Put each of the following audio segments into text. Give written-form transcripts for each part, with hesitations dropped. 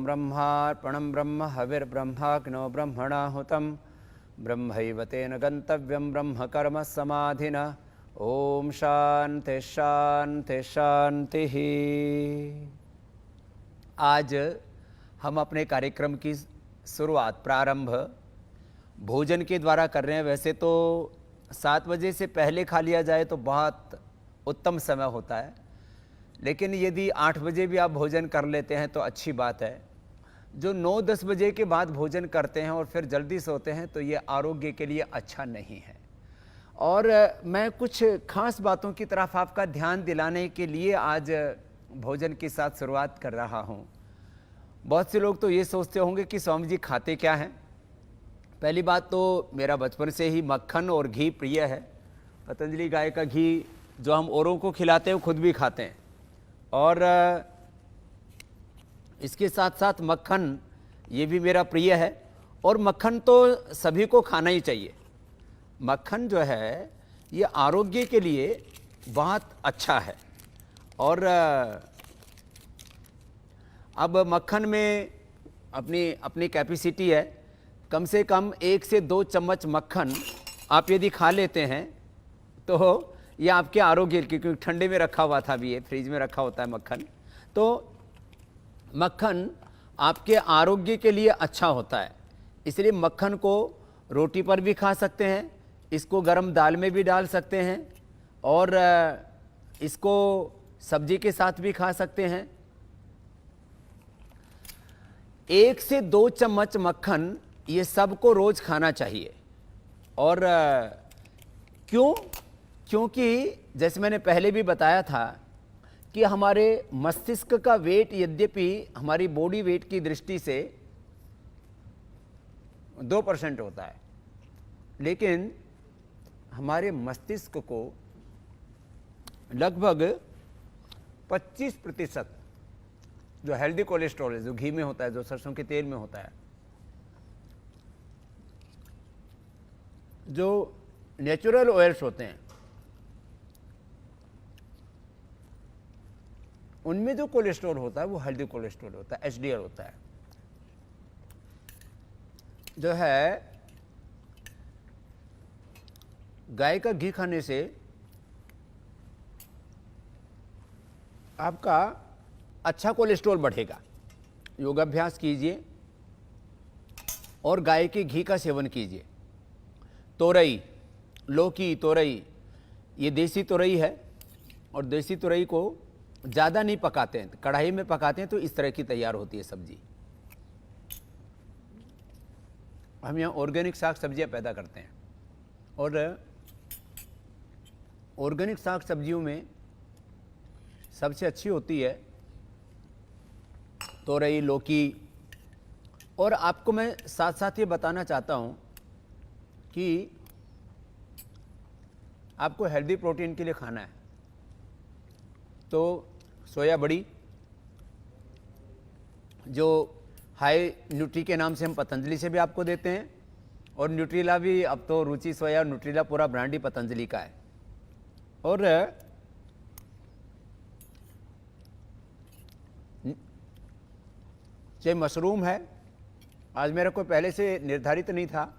ब्रह्मार्पणं ब्रह्म हविर्ब्रह्माग्नो ब्रह्मणाहुतं ब्रह्मैव तेन गन्तव्यं ब्रह्म कर्म समाधिना। ओम शांति शांति शांति। आज हम अपने कार्यक्रम की शुरुआत प्रारंभ भोजन के द्वारा कर रहे हैं। वैसे तो 7 बजे से पहले खा लिया जाए तो बहुत उत्तम समय होता है, लेकिन यदि 8 बजे भी आप भोजन कर लेते हैं तो अच्छी बात है। जो 9-10 बजे के बाद भोजन करते हैं और फिर जल्दी सोते हैं तो ये आरोग्य के लिए अच्छा नहीं है। और मैं कुछ खास बातों की तरफ आपका ध्यान दिलाने के लिए आज भोजन के साथ शुरुआत कर रहा हूँ। बहुत से लोग तो ये सोचते होंगे कि स्वामी जी खाते क्या हैं। पहली बात तो मेरा बचपन से ही मक्खन और घी प्रिय है। पतंजलि गाय का घी जो हम औरों को खिलाते हैं खुद भी खाते हैं, और इसके साथ साथ मक्खन ये भी मेरा प्रिय है। और मक्खन तो सभी को खाना ही चाहिए। मक्खन जो है ये आरोग्य के लिए बहुत अच्छा है। और अब मक्खन में अपनी अपनी कैपेसिटी है। कम से कम 1 से 2 चम्मच मक्खन आप यदि खा लेते हैं तो ये आपके आरोग्य, क्योंकि ठंडे में रखा हुआ था, अभी ये फ्रिज में रखा होता है मक्खन, तो मक्खन आपके आरोग्य के लिए अच्छा होता है। इसलिए मक्खन को रोटी पर भी खा सकते हैं, इसको गरम दाल में भी डाल सकते हैं, और इसको सब्जी के साथ भी खा सकते हैं। 1 से 2 चम्मच मक्खन ये सबको रोज खाना चाहिए। और क्यों? क्योंकि जैसे मैंने पहले भी बताया था कि हमारे मस्तिष्क का वेट यद्यपि हमारी बॉडी वेट की दृष्टि से 2% होता है, लेकिन हमारे मस्तिष्क को लगभग 25% जो हेल्दी कोलेस्ट्रॉल है, जो घी में होता है, जो सरसों के तेल में होता है, जो नेचुरल ऑयल्स होते हैं, उनमें जो कोलेस्ट्रॉल होता है वो हेल्दी कोलेस्ट्रॉल होता है, एचडीएल होता है। जो है गाय का घी खाने से आपका अच्छा कोलेस्ट्रॉल बढ़ेगा। योगाभ्यास कीजिए और गाय के घी का सेवन कीजिए। तोरई, लौकी, तोरई, ये देसी तोरई है, और देसी तोरई को ज़्यादा नहीं पकाते हैं, कढ़ाई में पकाते हैं तो इस तरह की तैयार होती है सब्जी। हम यहाँ ऑर्गेनिक साग सब्जियाँ पैदा करते हैं, और ऑर्गेनिक साग सब्जियों में सबसे अच्छी होती है तोरई, लौकी। और आपको मैं साथ साथ ये बताना चाहता हूँ कि आपको हेल्दी प्रोटीन के लिए खाना है तो सोया बड़ी, जो हाई न्यूट्री के नाम से हम पतंजलि से भी आपको देते हैं, और न्यूट्रीला भी, अब तो रुचि सोया और न्यूट्रीला पूरा ब्रांड ही पतंजलि का है। और चाहे मशरूम है, आज मेरा कोई पहले से निर्धारित नहीं था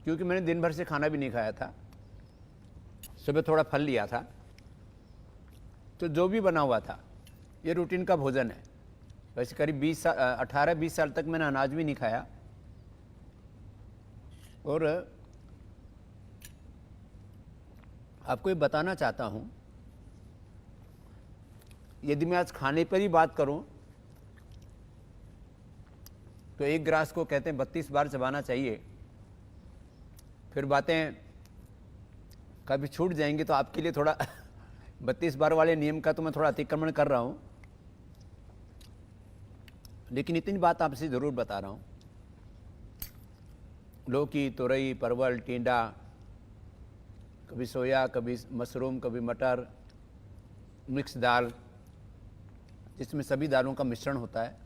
क्योंकि मैंने दिन भर से खाना भी नहीं खाया था। सुबह थोड़ा फल लिया था, तो जो भी बना हुआ था ये रूटीन का भोजन है। वैसे करीब 18-20 साल तक मैंने अनाज भी नहीं खाया। और आपको ये बताना चाहता हूँ, यदि मैं आज खाने पर ही बात करूँ तो एक ग्रास को कहते हैं 32 बार चबाना चाहिए। फिर बातें कभी छूट जाएंगी तो आपके लिए थोड़ा 32 बार वाले नियम का तो मैं थोड़ा अतिक्रमण कर रहा हूँ, लेकिन इतनी बात आपसे ज़रूर बता रहा हूँ। लौकी, तोरई, परवल, टिंडा, कभी सोया, कभी मशरूम, कभी मटर, मिक्स दाल, जिसमें सभी दालों का मिश्रण होता है,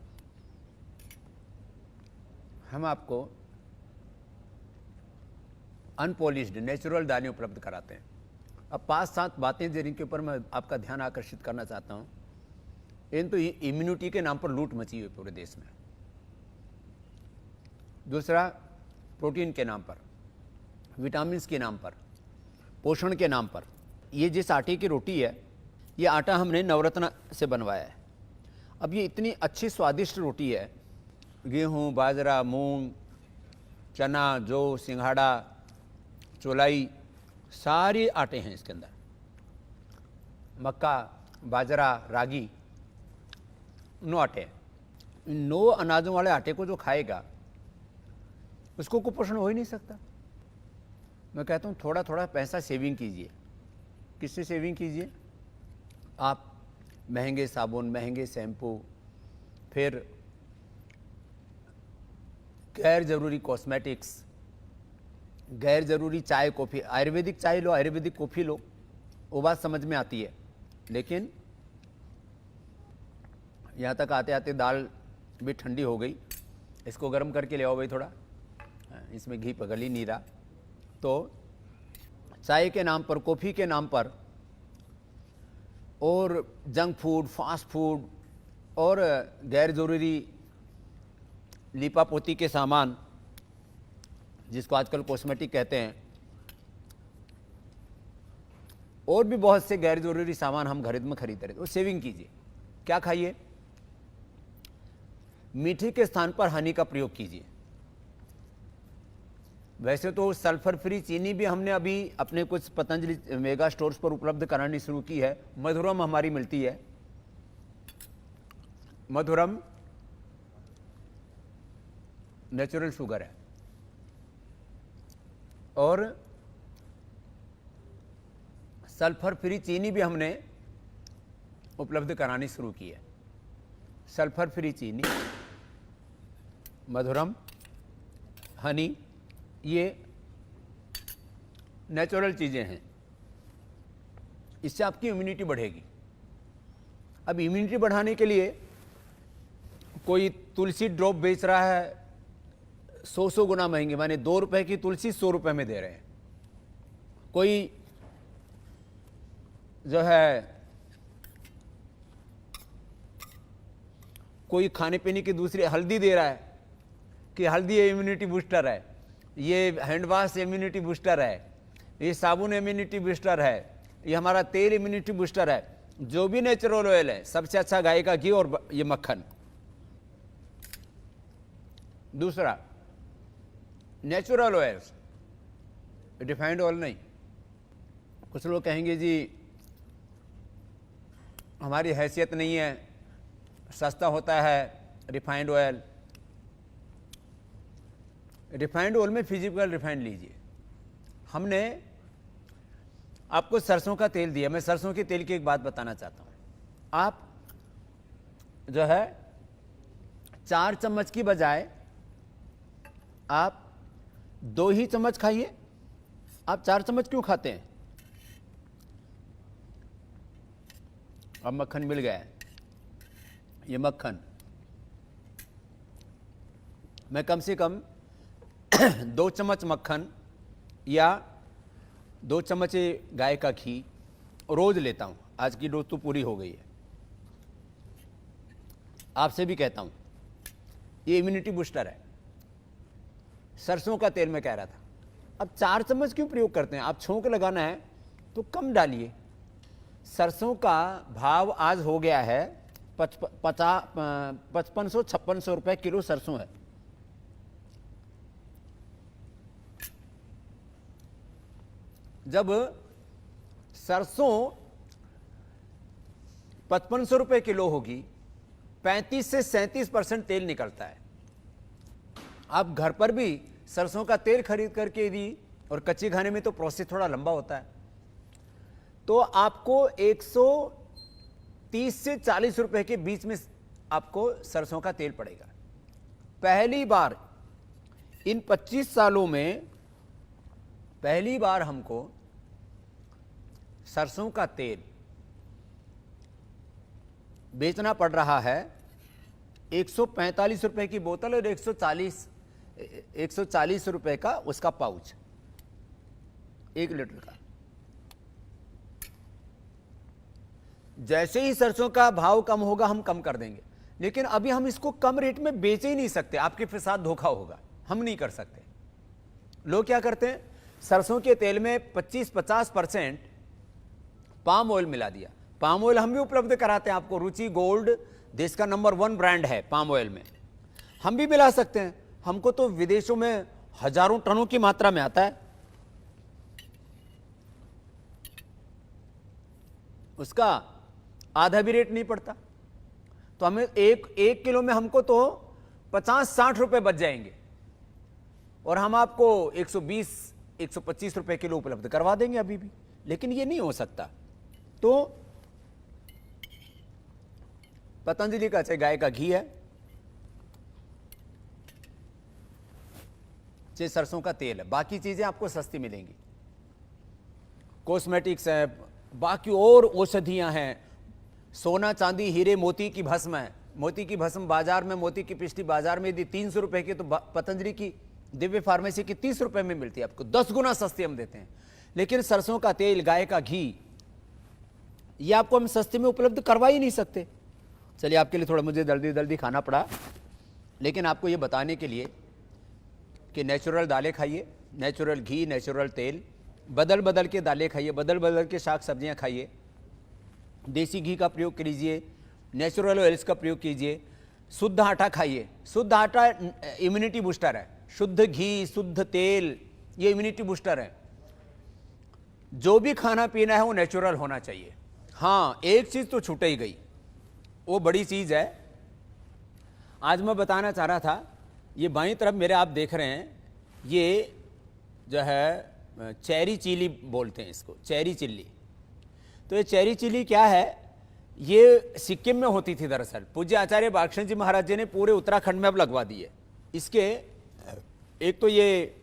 हम आपको अनपॉलिश्ड नेचुरल दालें उपलब्ध कराते हैं। अब 5-7 बातें जिनके ऊपर मैं आपका ध्यान आकर्षित करना चाहता हूँ। इन तो इम्यूनिटी के नाम पर लूट मची हुई पूरे देश में। दूसरा, प्रोटीन के नाम पर, विटामिन के नाम पर, पोषण के नाम पर। ये जिस आटे की रोटी है, ये आटा हमने नवरत्न से बनवाया है। अब ये इतनी अच्छी स्वादिष्ट रोटी है, गेहूँ, बाजरा, मूंग, चना, जौ, सिंघाड़ा, चौलाई, सारे आटे हैं इसके अंदर। मक्का, बाजरा, रागी, 9 आटे हैं। इन 9 अनाजों वाले आटे को जो खाएगा उसको कुपोषण हो ही नहीं सकता। मैं कहता हूँ थोड़ा थोड़ा पैसा सेविंग कीजिए। किससे सेविंग कीजिए? आप महंगे साबुन, महंगे शैम्पू, फिर गैर ज़रूरी कॉस्मेटिक्स, गैर ज़रूरी चाय कॉफ़ी। आयुर्वेदिक चाय लो, आयुर्वेदिक कॉफ़ी लो, वो बात समझ में आती है, लेकिन यहाँ तक आते आते दाल भी ठंडी हो गई, इसको गर्म करके ले आओ भाई थोड़ा, इसमें घी पिघल ही नहीं रहा। तो चाय के नाम पर, कॉफ़ी के नाम पर, और जंक फूड, फास्ट फूड और गैर ज़रूरी लीपापोती के सामान, जिसको आजकल कॉस्मेटिक कहते हैं, और भी बहुत से गैर ज़रूरी सामान हम घर में खरीद रहे हैं। तो सेविंग कीजिए। क्या खाइए? मीठे के स्थान पर हनी का प्रयोग कीजिए। वैसे तो सल्फर फ्री चीनी भी हमने अभी अपने कुछ पतंजलि मेगा स्टोर्स पर उपलब्ध करानी शुरू की है। मधुरम हमारी मिलती है। मधुरम नेचुरल शुगर है, और सल्फर फ्री चीनी भी हमने उपलब्ध करानी शुरू की है। सल्फर फ्री चीनी, मधुरम, हनी, ये नेचुरल चीज़ें हैं। इससे आपकी इम्यूनिटी बढ़ेगी। अब इम्यूनिटी बढ़ाने के लिए कोई तुलसी ड्रॉप बेच रहा है 100 गुना महंगी, माने 2 रुपए की तुलसी 100 रुपए में दे रहे हैं। कोई जो है कोई खाने पीने की दूसरी हल्दी दे रहा है कि हल्दी इम्यूनिटी बूस्टर है, ये हैंड वॉश इम्यूनिटी बूस्टर है, ये साबुन इम्यूनिटी बूस्टर है, ये हमारा तेल इम्यूनिटी बूस्टर है। जो भी नेचुरल ऑयल है, सबसे अच्छा गाय का घी और ये मक्खन। दूसरा, नेचुरल ऑयल्स, रिफाइंड ऑयल नहीं। कुछ लोग कहेंगे जी हमारी हैसियत नहीं है, सस्ता होता है रिफाइंड ऑयल। रिफाइंड ऑयल में फिजिकल रिफाइंड लीजिए। हमने आपको सरसों का तेल दिया। मैं सरसों के तेल की एक बात बताना चाहता हूं। आप जो है 4 चम्मच की बजाय आप 2 ही चम्मच खाइए। आप 4 चम्मच क्यों खाते हैं? अब मक्खन मिल गया है, ये मक्खन मैं कम से कम 2 चम्मच मक्खन या 2 चम्मच गाय का घी रोज लेता हूं। आज की डोज तो पूरी हो गई है। आपसे भी कहता हूं, ये इम्यूनिटी बूस्टर है। सरसों का तेल मैं कह रहा था। अब 4 चम्मच क्यों प्रयोग करते हैं? आप छोंक लगाना है तो कम डालिए। सरसों का भाव आज हो गया है 5500-5600 रुपए किलो सरसों है। जब सरसों 5500 रुपए किलो होगी, 35 से 37% तेल निकलता है। आप घर पर भी सरसों का तेल खरीद करके दी, और कच्ची खाने में तो प्रोसेस थोड़ा लंबा होता है, तो आपको 130 से 40 रुपए के बीच में आपको सरसों का तेल पड़ेगा। पहली बार इन 25 सालों में पहली बार हमको सरसों का तेल बेचना पड़ रहा है 145 रुपए की बोतल और 140 रुपए का उसका पाउच, 1 लीटर का। जैसे ही सरसों का भाव कम होगा हम कम कर देंगे, लेकिन अभी हम इसको कम रेट में बेच ही नहीं सकते, आपके साथ धोखा होगा, हम नहीं कर सकते। लोग क्या करते हैं, सरसों के तेल में 25-50% पाम ऑयल मिला दिया। पाम ऑयल हम भी उपलब्ध कराते हैं आपको, रुचि गोल्ड देश का नंबर 1 ब्रांड है पाम ऑयल में, हम भी मिला सकते हैं। हमको तो विदेशों में हजारों टनों की मात्रा में आता है, उसका आधा भी रेट नहीं पड़ता। तो हमें एक किलो में हमको तो 50-60 रुपए बच जाएंगे, और हम आपको 120-125 रुपए किलो उपलब्ध करवा देंगे अभी भी। लेकिन ये नहीं हो सकता। तो पतंजलि का चाहे गाय का घी है, चाहे सरसों का तेल है, बाकी चीजें आपको सस्ती मिलेंगी। कॉस्मेटिक्स है, बाकी और औषधियां हैं, सोना चांदी हीरे मोती की भस्म है। मोती की भस्म बाजार में, मोती की पिष्टी बाजार में यदि 300 रुपए की, तो पतंजलि की दिव्य फार्मेसी की 30 रुपए में मिलती है, आपको 10 गुना सस्ती हम देते हैं। लेकिन सरसों का तेल, गाय का घी, ये आपको हम सस्ते में उपलब्ध करवा ही नहीं सकते। चलिए, आपके लिए थोड़ा मुझे जल्दी खाना पड़ा, लेकिन आपको ये बताने के लिए कि नेचुरल दालें खाइए, नेचुरल घी, नेचुरल तेल, बदल बदल के दालें खाइए, बदल बदल के शाक सब्जियां खाइए, देसी घी का प्रयोग कीजिए, नेचुरल ऑयल्स का प्रयोग कीजिए, शुद्ध आटा खाइए। शुद्ध आटा इम्यूनिटी बूस्टर है, शुद्ध घी, शुद्ध तेल, ये इम्यूनिटी बूस्टर है। जो भी खाना पीना है वो नेचुरल होना चाहिए। हाँ, एक चीज तो छूट ही गई, वो बड़ी चीज है, आज मैं बताना चाह रहा था। ये बाईं तरफ मेरे आप देख रहे हैं, ये जो है चेरी चिली बोलते हैं इसको, चेरी चिल्ली। तो ये चेरी चिली क्या है, ये सिक्किम में होती थी दरअसल। पूज्य आचार्य बालकृष्ण जी महाराज जी ने पूरे उत्तराखंड में अब लगवा दी है। इसके एक तो ये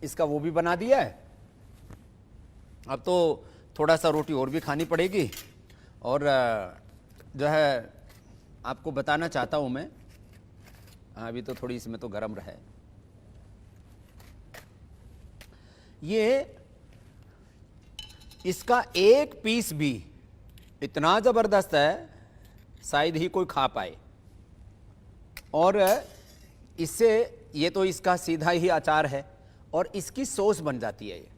इसका वो भी बना दिया है, अब तो थोड़ा सा रोटी और भी खानी पड़ेगी। और जो है आपको बताना चाहता हूं मैं, अभी तो थोड़ी इसमें तो गर्म रहे, ये इसका एक पीस भी इतना जबरदस्त है, शायद ही कोई खा पाए। और इससे, ये तो इसका सीधा ही अचार है, और इसकी सॉस बन जाती है ये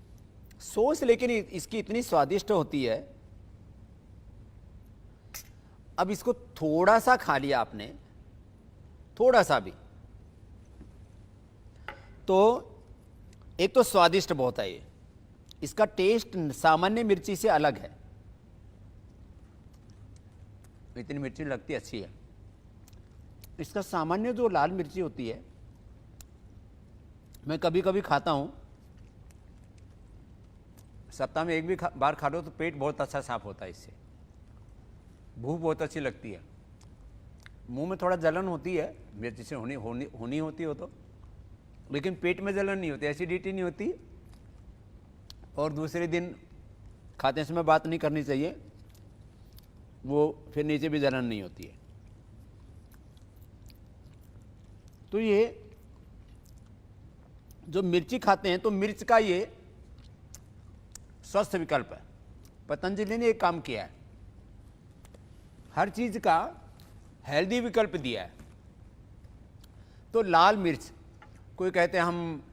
सॉस, लेकिन इसकी इतनी स्वादिष्ट होती है। अब इसको थोड़ा सा खा लिया आपने, थोड़ा सा भी, तो एक तो स्वादिष्ट बहुत है ये, इसका टेस्ट सामान्य मिर्ची से अलग है, इतनी मिर्ची लगती अच्छी है। इसका सामान्य जो लाल मिर्ची होती है, मैं कभी कभी खाता हूं, सप्ताह में एक भी बार खा लो तो पेट बहुत अच्छा साफ होता है इससे, भूख बहुत अच्छी लगती है। मुंह में थोड़ा जलन होती है, मिर्ची से होनी होती हो तो, लेकिन पेट में जलन नहीं होती, एसिडिटी नहीं होती। और दूसरे दिन खाते समय बात नहीं करनी चाहिए, वो फिर नीचे भी जलन नहीं होती है। तो ये जो मिर्ची खाते हैं, तो मिर्च का ये स्वस्थ विकल्प है। पतंजलि ने एक काम किया है, हर चीज का हेल्दी विकल्प दिया है। तो लाल मिर्च, कोई कहते हैं हम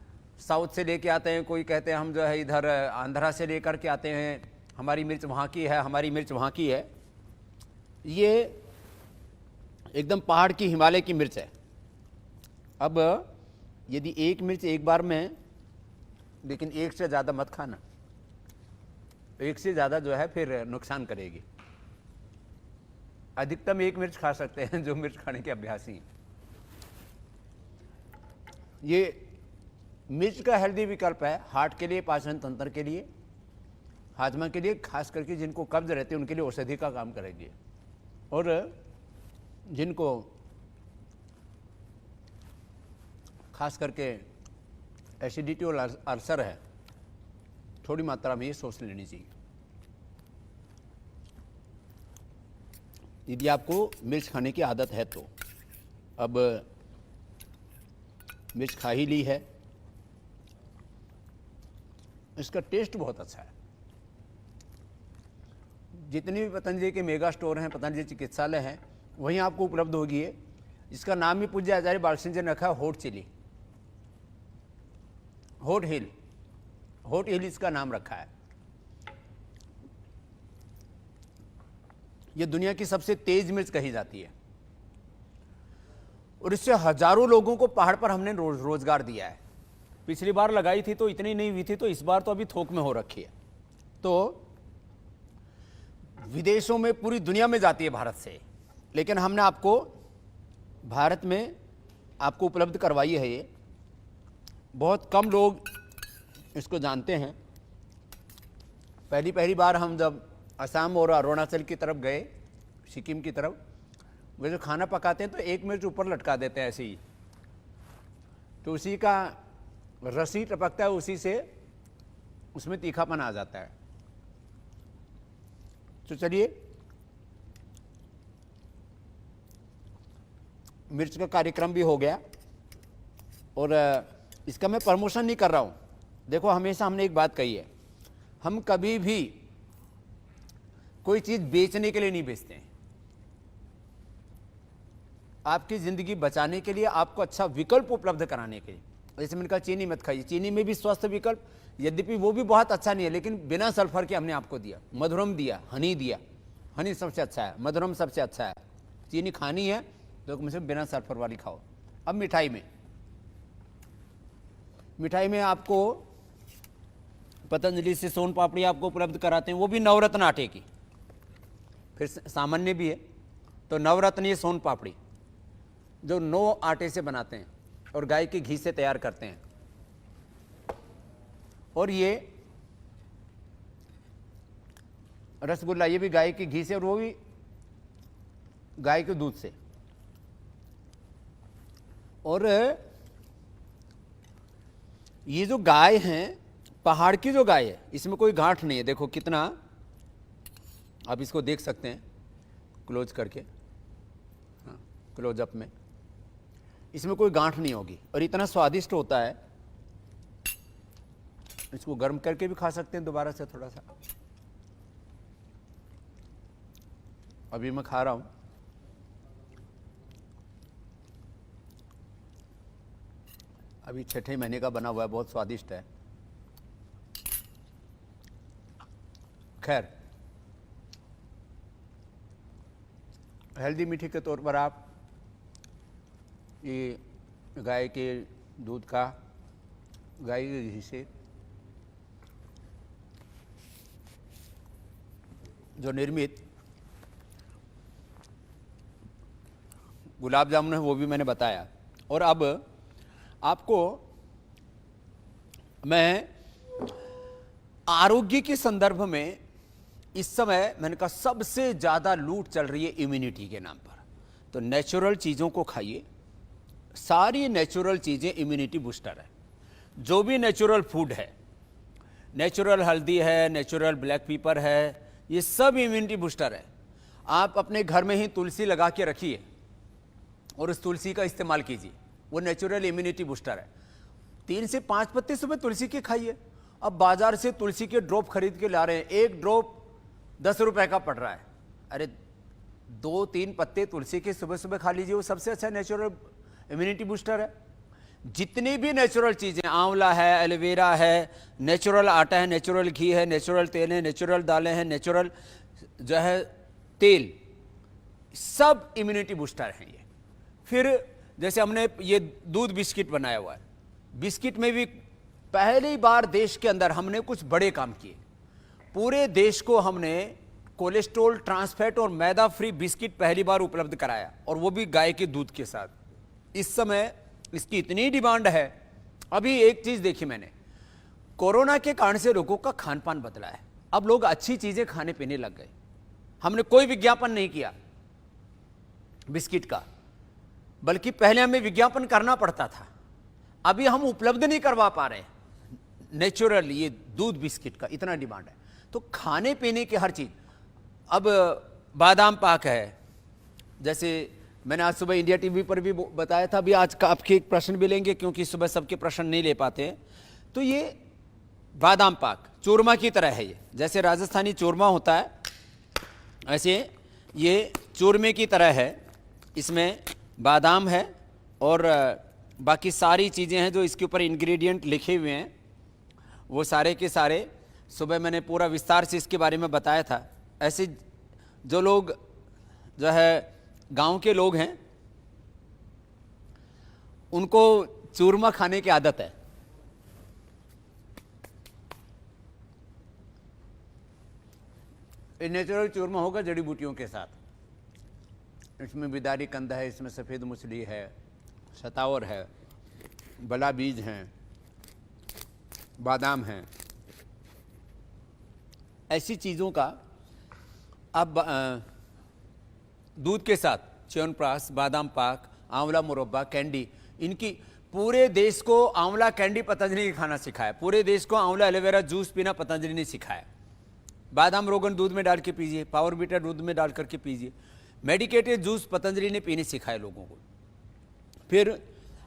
साउथ से लेके आते हैं, कोई कहते हैं हम जो है इधर आंध्रा से लेकर के आते हैं, हमारी मिर्च वहाँ की है, हमारी मिर्च वहाँ की है। ये एकदम पहाड़ की, हिमालय की मिर्च है। अब यदि एक मिर्च एक बार में, लेकिन एक से ज़्यादा मत खाना, एक से ज़्यादा जो है फिर नुकसान करेगी। अधिकतम एक मिर्च खा सकते हैं जो मिर्च खाने के अभ्यासी हैं। ये मिर्च का हेल्दी विकल्प है, हार्ट के लिए, पाचन तंत्र के लिए, हाजमा के लिए, खास करके जिनको कब्ज रहती है उनके लिए औषधि का काम करेगी। और जिनको खास करके एसिडिटी और अल्सर है, थोड़ी मात्रा में ये सोच लेनी चाहिए। यदि आपको मिर्च खाने की आदत है तो, अब मिर्च खा ही ली है, इसका टेस्ट बहुत अच्छा है, जितनी भी पतंजलि के मेगा स्टोर हैं, पतंजलि चिकित्सालय हैं, वहीं आपको उपलब्ध होगी है। इसका नाम ही पूज्य आचार्य बालकृष्ण जी ने रखा है होट चिली, होट हिल इसका नाम रखा है। यह दुनिया की सबसे तेज मिर्च कही जाती है और इससे हजारों लोगों को पहाड़ पर हमने रोजगार दिया है। पिछली बार लगाई थी तो इतनी नहीं हुई थी, तो इस बार तो अभी थोक में हो रखी है। तो विदेशों में, पूरी दुनिया में जाती है भारत से, लेकिन हमने आपको भारत में आपको उपलब्ध करवाई है। ये बहुत कम लोग इसको जानते हैं। पहली बार हम जब असम और अरुणाचल की तरफ गए, सिक्किम की तरफ, वे जो खाना पकाते हैं तो एक मिर्च ऊपर लटका देते हैं ऐसे ही, तो उसी का रसी टपकता है, उसी से उसमें तीखापन आ जाता है। तो चलिए, मिर्च का कार्यक्रम भी हो गया और इसका मैं प्रमोशन नहीं कर रहा हूं। देखो, हमेशा हमने एक बात कही है, हम कभी भी कोई चीज बेचने के लिए नहीं बेचते हैं। आपकी जिंदगी बचाने के लिए, आपको अच्छा विकल्प उपलब्ध कराने के लिए। जैसे मैंने कहा चीनी मत खाइए, चीनी में भी स्वस्थ विकल्प, यद्यपि वो भी बहुत अच्छा नहीं है, लेकिन बिना सल्फर के हमने आपको दिया। मधुरम दिया, हनी दिया, हनी सबसे अच्छा है, मधुरम सबसे अच्छा है। चीनी खानी है तो मुझे बिना सल्फर वाली खाओ। अब मिठाई में आपको पतंजलि से सोन पापड़ी आपको उपलब्ध कराते हैं, वो भी नवरत्न आटे की। फिर सामान्य भी है, तो नवरत्न ये सोन पापड़ी जो 9 आटे से बनाते हैं और गाय के घी से तैयार करते हैं। और ये रसगुल्ला, ये भी गाय के घी से और वो भी गाय के दूध से। और ये जो गाय हैं, पहाड़ की जो गाय है, इसमें कोई गांठ नहीं है। देखो कितना, आप इसको देख सकते हैं क्लोज करके, हाँ, क्लोजअप में, इसमें कोई गांठ नहीं होगी और इतना स्वादिष्ट होता है। इसको गर्म करके भी खा सकते हैं दोबारा से थोड़ा सा। अभी मैं खा रहा हूं, अभी 6ठे महीने का बना हुआ है, बहुत स्वादिष्ट है। खैर, हेल्दी मीठी के तौर पर आप ये गाय के दूध का, गाय के घी से जो निर्मित गुलाब जामुन है वो भी मैंने बताया। और अब आपको मैं आरोग्य के संदर्भ में, इस समय मैंने कहा सबसे ज्यादा लूट चल रही है इम्यूनिटी के नाम पर, तो नेचुरल चीजों को खाइए। सारी नेचुरल चीजें इम्यूनिटी बूस्टर है। जो भी नेचुरल फूड है, नेचुरल हल्दी है, नेचुरल ब्लैक पेपर है, ये सब इम्यूनिटी बूस्टर है। आप अपने घर में ही तुलसी लगा के रखिए और उस तुलसी का इस्तेमाल कीजिए, वो नेचुरल इम्यूनिटी बूस्टर है। 3 से 5 पत्ते सुबह तुलसी के खाइए। अब बाजार से तुलसी के ड्रॉप खरीद के ला रहे हैं, एक ड्रॉप 10 रुपए का पड़ रहा है। अरे 2-3 पत्ते तुलसी के सुबह सुबह खा लीजिए, वो सबसे अच्छा नेचुरल इम्यूनिटी बूस्टर है। जितनी भी नेचुरल चीजें, आंवला है, एलोवेरा है, नेचुरल आटा है, नेचुरल घी है, नेचुरल तेल है, नेचुरल दालें हैं, नेचुरल जो है तेल, सब इम्यूनिटी बूस्टर हैं ये। फिर जैसे हमने ये दूध बिस्किट बनाया हुआ है, बिस्किट में भी पहली बार देश के अंदर हमने कुछ बड़े काम किए। पूरे देश को हमने कोलेस्ट्रॉल, ट्रांसफैट और मैदा फ्री बिस्किट पहली बार उपलब्ध कराया, और वो भी गाय के दूध के साथ। इस समय इसकी इतनी डिमांड है। अभी एक चीज देखी मैंने, कोरोना के कारण से लोगों का खान पान बदला है। अब लोग अच्छी चीजें खाने पीने लग गए। हमने कोई विज्ञापन नहीं किया बिस्किट का, बल्कि पहले हमें विज्ञापन करना पड़ता था, अभी हम उपलब्ध नहीं करवा पा रहे। नेचुरल ये दूध बिस्किट का इतना डिमांड है। तो खाने पीने की हर चीज, अब बादाम पाक है, जैसे मैंने आज सुबह इंडिया टीवी पर भी बताया था। अभी आज का आपके एक प्रश्न भी लेंगे, क्योंकि सुबह सबके प्रश्न नहीं ले पाते हैं। तो ये बादाम पाक चूरमा की तरह है। ये जैसे राजस्थानी चूरमा होता है, ऐसे ये चूरमे की तरह है, इसमें बादाम है और बाकी सारी चीज़ें हैं जो इसके ऊपर इंग्रेडिएंट लिखे हुए हैं, वो सारे के सारे सुबह मैंने पूरा विस्तार से इसके बारे में बताया था। ऐसे जो लोग जो है गांव के लोग हैं उनको चूरमा खाने की आदत है। ये नेचुरल चूरमा होगा जड़ी बूटियों के साथ। इसमें बिदारी कंद है, इसमें सफ़ेद मूसली है, शतावर है, बला बीज हैं, बादाम हैं। ऐसी चीज़ों का अब दूध के साथ च्यवनप्राश, बादाम पाक, आंवला मुरब्बा, कैंडी, इनकी पूरे देश को आंवला कैंडी पतंजलि ने खाना सिखाया। पूरे देश को आंवला एलोवेरा जूस पीना पतंजलि ने सिखाया। बादाम रोगन दूध में डाल के पीजिए, पावर बीटा दूध में डाल करके पीजिए। मेडिकेटेड जूस पतंजलि ने पीने सिखाए लोगों को। फिर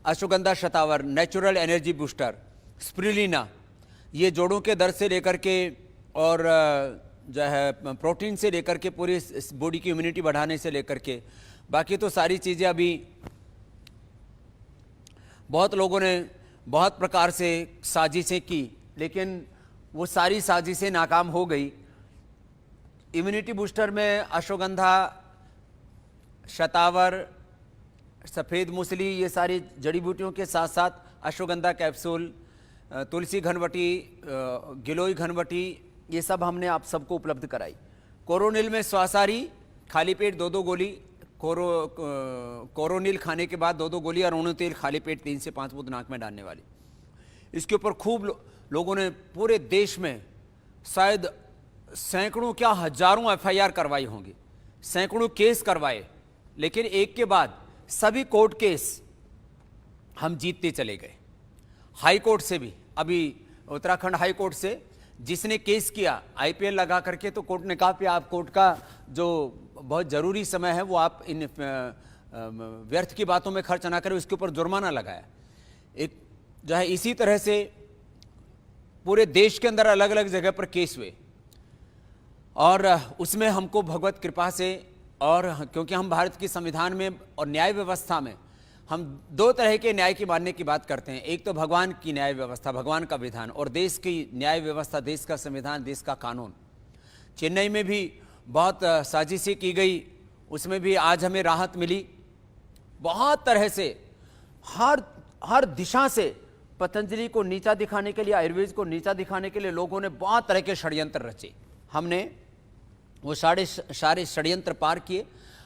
अश्वगंधा शतावर, नेचुरल एनर्जी बूस्टर, स्प्रुलिना, ये जोड़ों के दर्द से लेकर के और जो है प्रोटीन से लेकर के पूरी बॉडी की इम्यूनिटी बढ़ाने से लेकर के बाकी तो सारी चीज़ें अभी बहुत लोगों ने बहुत प्रकार से साजिशें की, लेकिन वो सारी साजिशें नाकाम हो गई। इम्यूनिटी बूस्टर में अश्वगंधा, शतावर, सफ़ेद मूसली, ये सारी जड़ी बूटियों के साथ साथ अश्वगंधा कैप्सूल, तुलसी घनवटी, गिलोय घनवटी, ये सब हमने आप सबको उपलब्ध कराई। कोरोनिल में स्वासारी, खाली पेट 2-2 गोली, कोरोनिल खाने के बाद 2-2 गोली, और अरुण तेल खाली पेट 3 से 5 बूंद नाक में डालने वाली। इसके ऊपर खूब लोगों ने पूरे देश में शायद सैकड़ों क्या हजारों एफआईआर करवाई होंगी, सैकड़ों केस करवाए, लेकिन एक के बाद सभी कोर्ट केस हम जीतते चले गए। हाई कोर्ट से भी, अभी उत्तराखंड हाई कोर्ट से जिसने केस किया आईपीएल लगा करके, तो कोर्ट ने कहा कि आप कोर्ट का जो बहुत ज़रूरी समय है वो आप इन व्यर्थ की बातों में खर्च ना करें, उसके ऊपर जुर्माना लगाया। एक जो है इसी तरह से पूरे देश के अंदर अलग अलग जगह पर केस हुए, और उसमें हमको भगवत कृपा से, और क्योंकि हम भारत के संविधान में और न्याय व्यवस्था में हम 2 तरह के न्याय की मानने की बात करते हैं। एक तो भगवान की न्याय व्यवस्था, भगवान का विधान, और देश की न्याय व्यवस्था, देश का संविधान, देश का कानून। चेन्नई में भी बहुत साजिशें की गई, उसमें भी आज हमें राहत मिली। बहुत तरह से हर दिशा से पतंजलि को नीचा दिखाने के लिए, आयुर्वेद को नीचा दिखाने के लिए लोगों ने बहुत तरह के षड्यंत्र रचे। हमने वो सारे षड्यंत्र पार किए।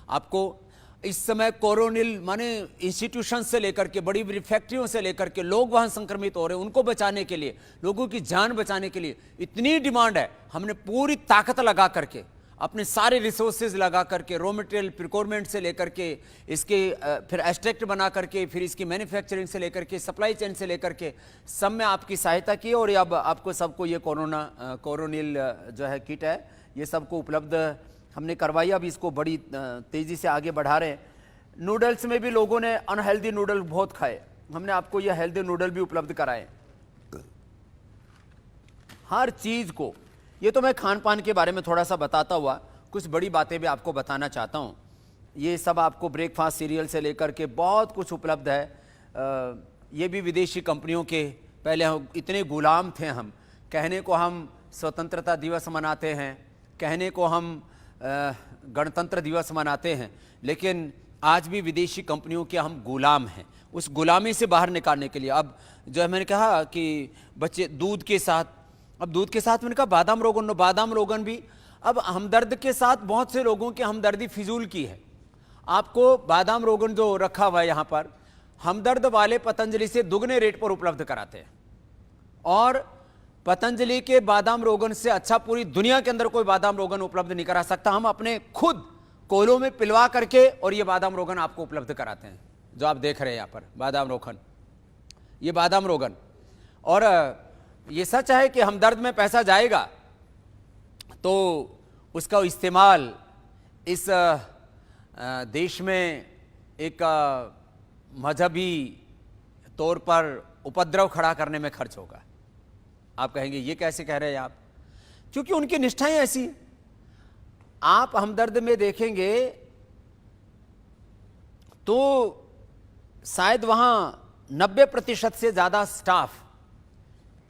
आपको इस समय कोरोनिल माने इंस्टीट्यूशन से लेकर के बड़ी बड़ी फैक्ट्रियों से लेकर के लोग वहां संक्रमित हो रहे हैं, उनको बचाने के लिए, लोगों की जान बचाने के लिए इतनी डिमांड है। हमने पूरी ताकत लगा करके, अपने सारे रिसोर्सेज लगा करके, रॉ मटेरियल प्रिक्योरमेंट से लेकर के, इसके फिर एक्सट्रैक्ट बना करके, फिर इसकी मैन्युफैक्चरिंग से लेकर के, सप्लाई चेन से लेकर के, सब में आपकी सहायता की। और अब आपको सबको ये कोरोनिल जो है किट है, ये सबको उपलब्ध हमने करवाई। अब इसको बड़ी तेज़ी से आगे बढ़ा रहे हैं। नूडल्स में भी लोगों ने अनहेल्दी नूडल बहुत खाए, हमने आपको ये हेल्दी नूडल भी उपलब्ध कराए। हर चीज़ को, ये तो मैं खान पान के बारे में थोड़ा सा बताता हुआ कुछ बड़ी बातें भी आपको बताना चाहता हूँ। ये सब आपको ब्रेकफास्ट सीरियल से लेकर के बहुत कुछ उपलब्ध है। ये भी विदेशी कंपनियों के, पहले हम इतने गुलाम थे, हम कहने को हम स्वतंत्रता दिवस मनाते हैं, कहने को हम गणतंत्र दिवस मनाते हैं, लेकिन आज भी विदेशी कंपनियों के हम गुलाम हैं। उस गुलामी से बाहर निकालने के लिए अब जो है, मैंने कहा कि बच्चे दूध के साथ, अब दूध के साथ मैंने कहा बादाम रोगन भी, अब हमदर्द के साथ बहुत से लोगों की हमदर्दी फिजूल की है। आपको बादाम रोगन जो रखा हुआ है यहाँ पर, हमदर्द वाले पतंजलि से दुगने रेट पर उपलब्ध कराते हैं, और पतंजलि के बादाम रोगन से अच्छा पूरी दुनिया के अंदर कोई बादाम रोगन उपलब्ध नहीं करा सकता। हम अपने खुद कोयलों में पिलवा करके और ये बादाम रोगन आपको उपलब्ध कराते हैं, जो आप देख रहे हैं यहाँ पर बादाम रोगन, ये बादाम रोगन। और ये सच है कि हमदर्द में पैसा जाएगा तो उसका इस्तेमाल इस देश में एक मजहबी तौर पर उपद्रव खड़ा करने में खर्च होगा। आप कहेंगे ये कैसे कह रहे हैं आप, क्योंकि उनकी निष्ठाएं ऐसी हैं। आप हमदर्द में देखेंगे तो शायद वहां 90% से ज्यादा स्टाफ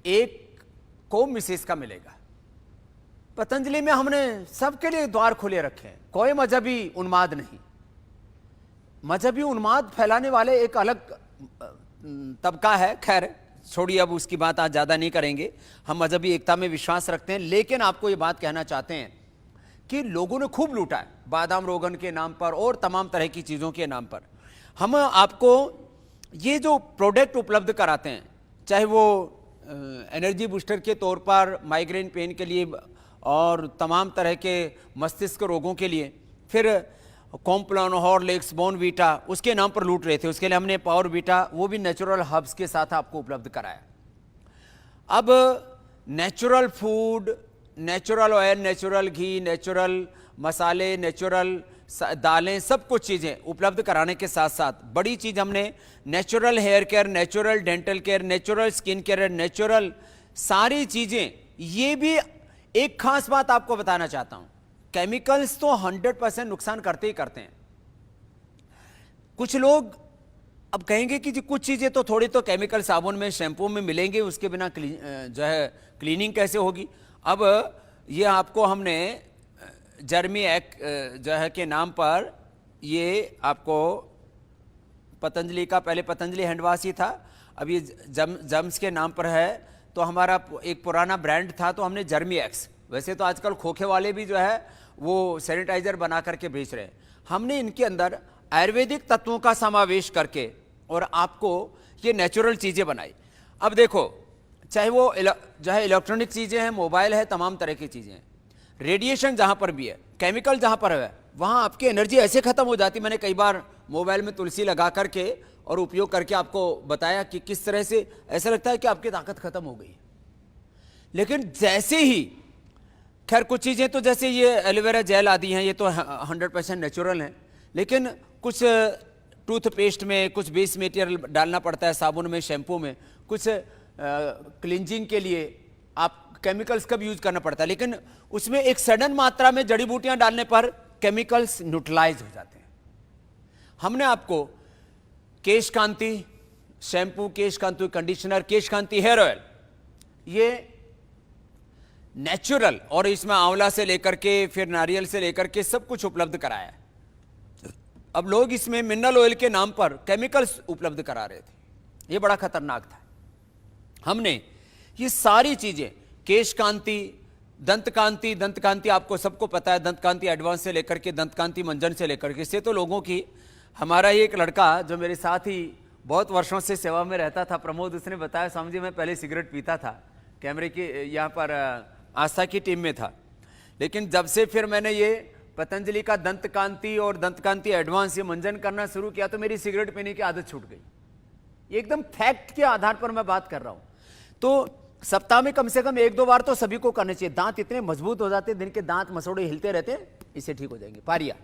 एक को मिसेस का मिलेगा। पतंजलि में हमने सबके लिए द्वार खोले रखे हैं, कोई मजहबी उन्माद नहीं। मजहबी उन्माद फैलाने वाले एक अलग तबका है, खैर छोड़िए, अब उसकी बात आज ज्यादा नहीं करेंगे। हम मजहबी एकता में विश्वास रखते हैं, लेकिन आपको ये बात कहना चाहते हैं कि लोगों ने खूब लूटा है बादाम रोगन के नाम पर और तमाम तरह की चीजों के नाम पर। हम आपको ये जो प्रोडक्ट उपलब्ध कराते हैं, चाहे वो एनर्जी बूस्टर के तौर पर माइग्रेन पेन के लिए और तमाम तरह के मस्तिष्क रोगों के लिए, फिर कॉम्प्लान, हॉर्लिक्स, बॉर्नवीटा उसके नाम पर लूट रहे थे, उसके लिए हमने पावर बीटा वो भी नेचुरल हर्ब्स के साथ आपको उपलब्ध कराया। अब natural food, natural oil, natural घी, नेचुरल मसाले, नेचुरल दालें, सब कुछ चीज़ें उपलब्ध कराने के साथ साथ बड़ी चीज़ हमने natural hair care, natural dental care, natural skin care, natural सारी चीज़ें। ये भी एक खास बात आपको बताना चाहता हूं, केमिकल्स तो 100% नुकसान करते ही करते हैं। कुछ लोग अब कहेंगे कि जी कुछ चीज़ें तो थोड़ी तो केमिकल साबुन में, शैम्पू में मिलेंगे, उसके बिना जो है क्लीनिंग कैसे होगी। अब ये आपको हमने जर्मी जो है के नाम पर ये आपको पतंजलि का, पहले पतंजलि हैंडवाश ही था, अब ये जम्स के नाम पर है। तो हमारा एक पुराना ब्रांड था तो हमने जर्मी एक्स, वैसे तो आजकल खोखे वाले भी जो है वो सैनिटाइजर बना करके बेच रहे हैं, हमने इनके अंदर आयुर्वेदिक तत्वों का समावेश करके और आपको ये नेचुरल चीज़ें बनाई। अब देखो, चाहे वो जो है इलेक्ट्रॉनिक चीज़ें हैं, मोबाइल है, तमाम तरह की चीज़ें हैं, रेडिएशन जहाँ पर भी है, केमिकल जहाँ पर है, वहाँ आपकी एनर्जी ऐसे ख़त्म हो जाती। मैंने कई बार मोबाइल में तुलसी लगा करके और उपयोग करके आपको बताया कि किस तरह से ऐसा लगता है कि आपकी ताकत खत्म हो गई। लेकिन जैसे ही, खैर कुछ चीज़ें तो जैसे ये एलोवेरा जेल आदि हैं, ये तो 100% नेचुरल हैं, लेकिन कुछ टूथपेस्ट में कुछ बेस मटेरियल डालना पड़ता है, साबुन में, शैम्पू में, कुछ क्लिंजिंग के लिए आप केमिकल्स का भी यूज करना पड़ता है। लेकिन उसमें एक सडन मात्रा में जड़ी बूटियां डालने पर केमिकल्स न्यूट्रलाइज हो जाते हैं। हमने आपको केश कांति शैम्पू, केश कांति कंडीशनर, केश कांति हेयर ऑयल, ये नेचुरल, और इसमें आंवला से लेकर के फिर नारियल से लेकर के सब कुछ उपलब्ध कराया है। अब लोग इसमें मिनरल ऑयल के नाम पर केमिकल्स उपलब्ध करा रहे थे, ये बड़ा खतरनाक था। हमने ये सारी चीजें, केश कांति, दंत कांति, दंत कांति आपको सबको पता है, दंत कांति एडवांस से लेकर के दंत कांति मंजन से लेकर के, इससे तो लोगों की, हमारा ही एक लड़का जो मेरे साथ ही बहुत वर्षों से सेवा में रहता था, प्रमोद, उसने बताया, स्वामी जी मैं पहले सिगरेट पीता था, कैमरे की यहाँ पर आस्था की टीम में था, लेकिन जब से फिर मैंने ये पतंजलि का दंत कांति और दंत कांति एडवांस ये मंजन करना शुरू किया तो मेरी सिगरेट पीने की आदत छूट गई। ये एकदम फैक्ट के आधार पर मैं बात कर रहा हूं। तो सप्ताह में कम से कम 1-2 बार तो सभी को करना चाहिए। दांत इतने मजबूत हो जाते हैं, दिन के दांत मसोड़े हिलते रहते हैं, इससे ठीक हो जाएंगे। पारिया।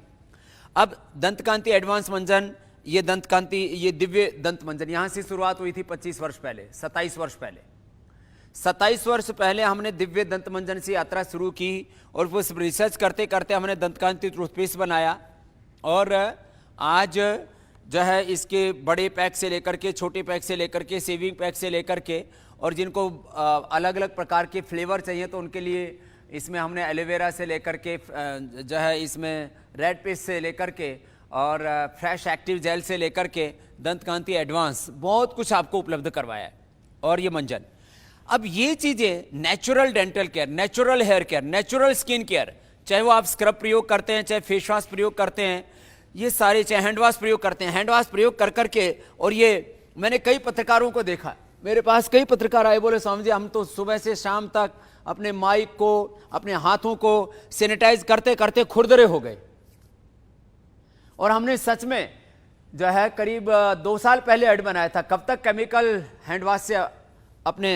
अब दंत कांति एडवांस मंजन, ये दंत कांति, ये दिव्य दंत मंजन, यहां से शुरुआत हुई थी 25 वर्ष पहले, 27 वर्ष पहले। 27 वर्ष पहले हमने दिव्य दंत मंजन से यात्रा शुरू की और उस रिसर्च करते करते हमने दंत कांति टूथपेस्ट बनाया और आज जो है इसके बड़े पैक से लेकर के, छोटे पैक से लेकर के, सेविंग पैक से लेकर के, और जिनको अलग अलग प्रकार के फ्लेवर चाहिए तो उनके लिए इसमें हमने एलोवेरा से लेकर के जो है इसमें रेड पेस्ट से लेकर के और फ्रेश एक्टिव जेल से लेकर के दंत कांति एडवांस बहुत कुछ आपको उपलब्ध करवाया है। और ये मंजन, अब ये चीज़ें natural dental care, natural hair care, natural skin care, चाहे वो आप स्क्रब प्रयोग करते हैं, चाहे फेस वॉश प्रयोग करते हैं, ये सारे, चाहे हैंड वॉश प्रयोग करते हैं, हैंड वॉश प्रयोग कर करके, और ये मैंने कई पत्रकारों को देखा, मेरे पास कई पत्रकार आए, बोले स्वामी जी हम तो सुबह से शाम तक अपने माइक को, अपने हाथों को सैनिटाइज करते करते खुरदरे हो गए। और हमने सच में जो है करीब 2 साल पहले ऐड बनाया था, कब तक केमिकल हैंड वॉश से अपने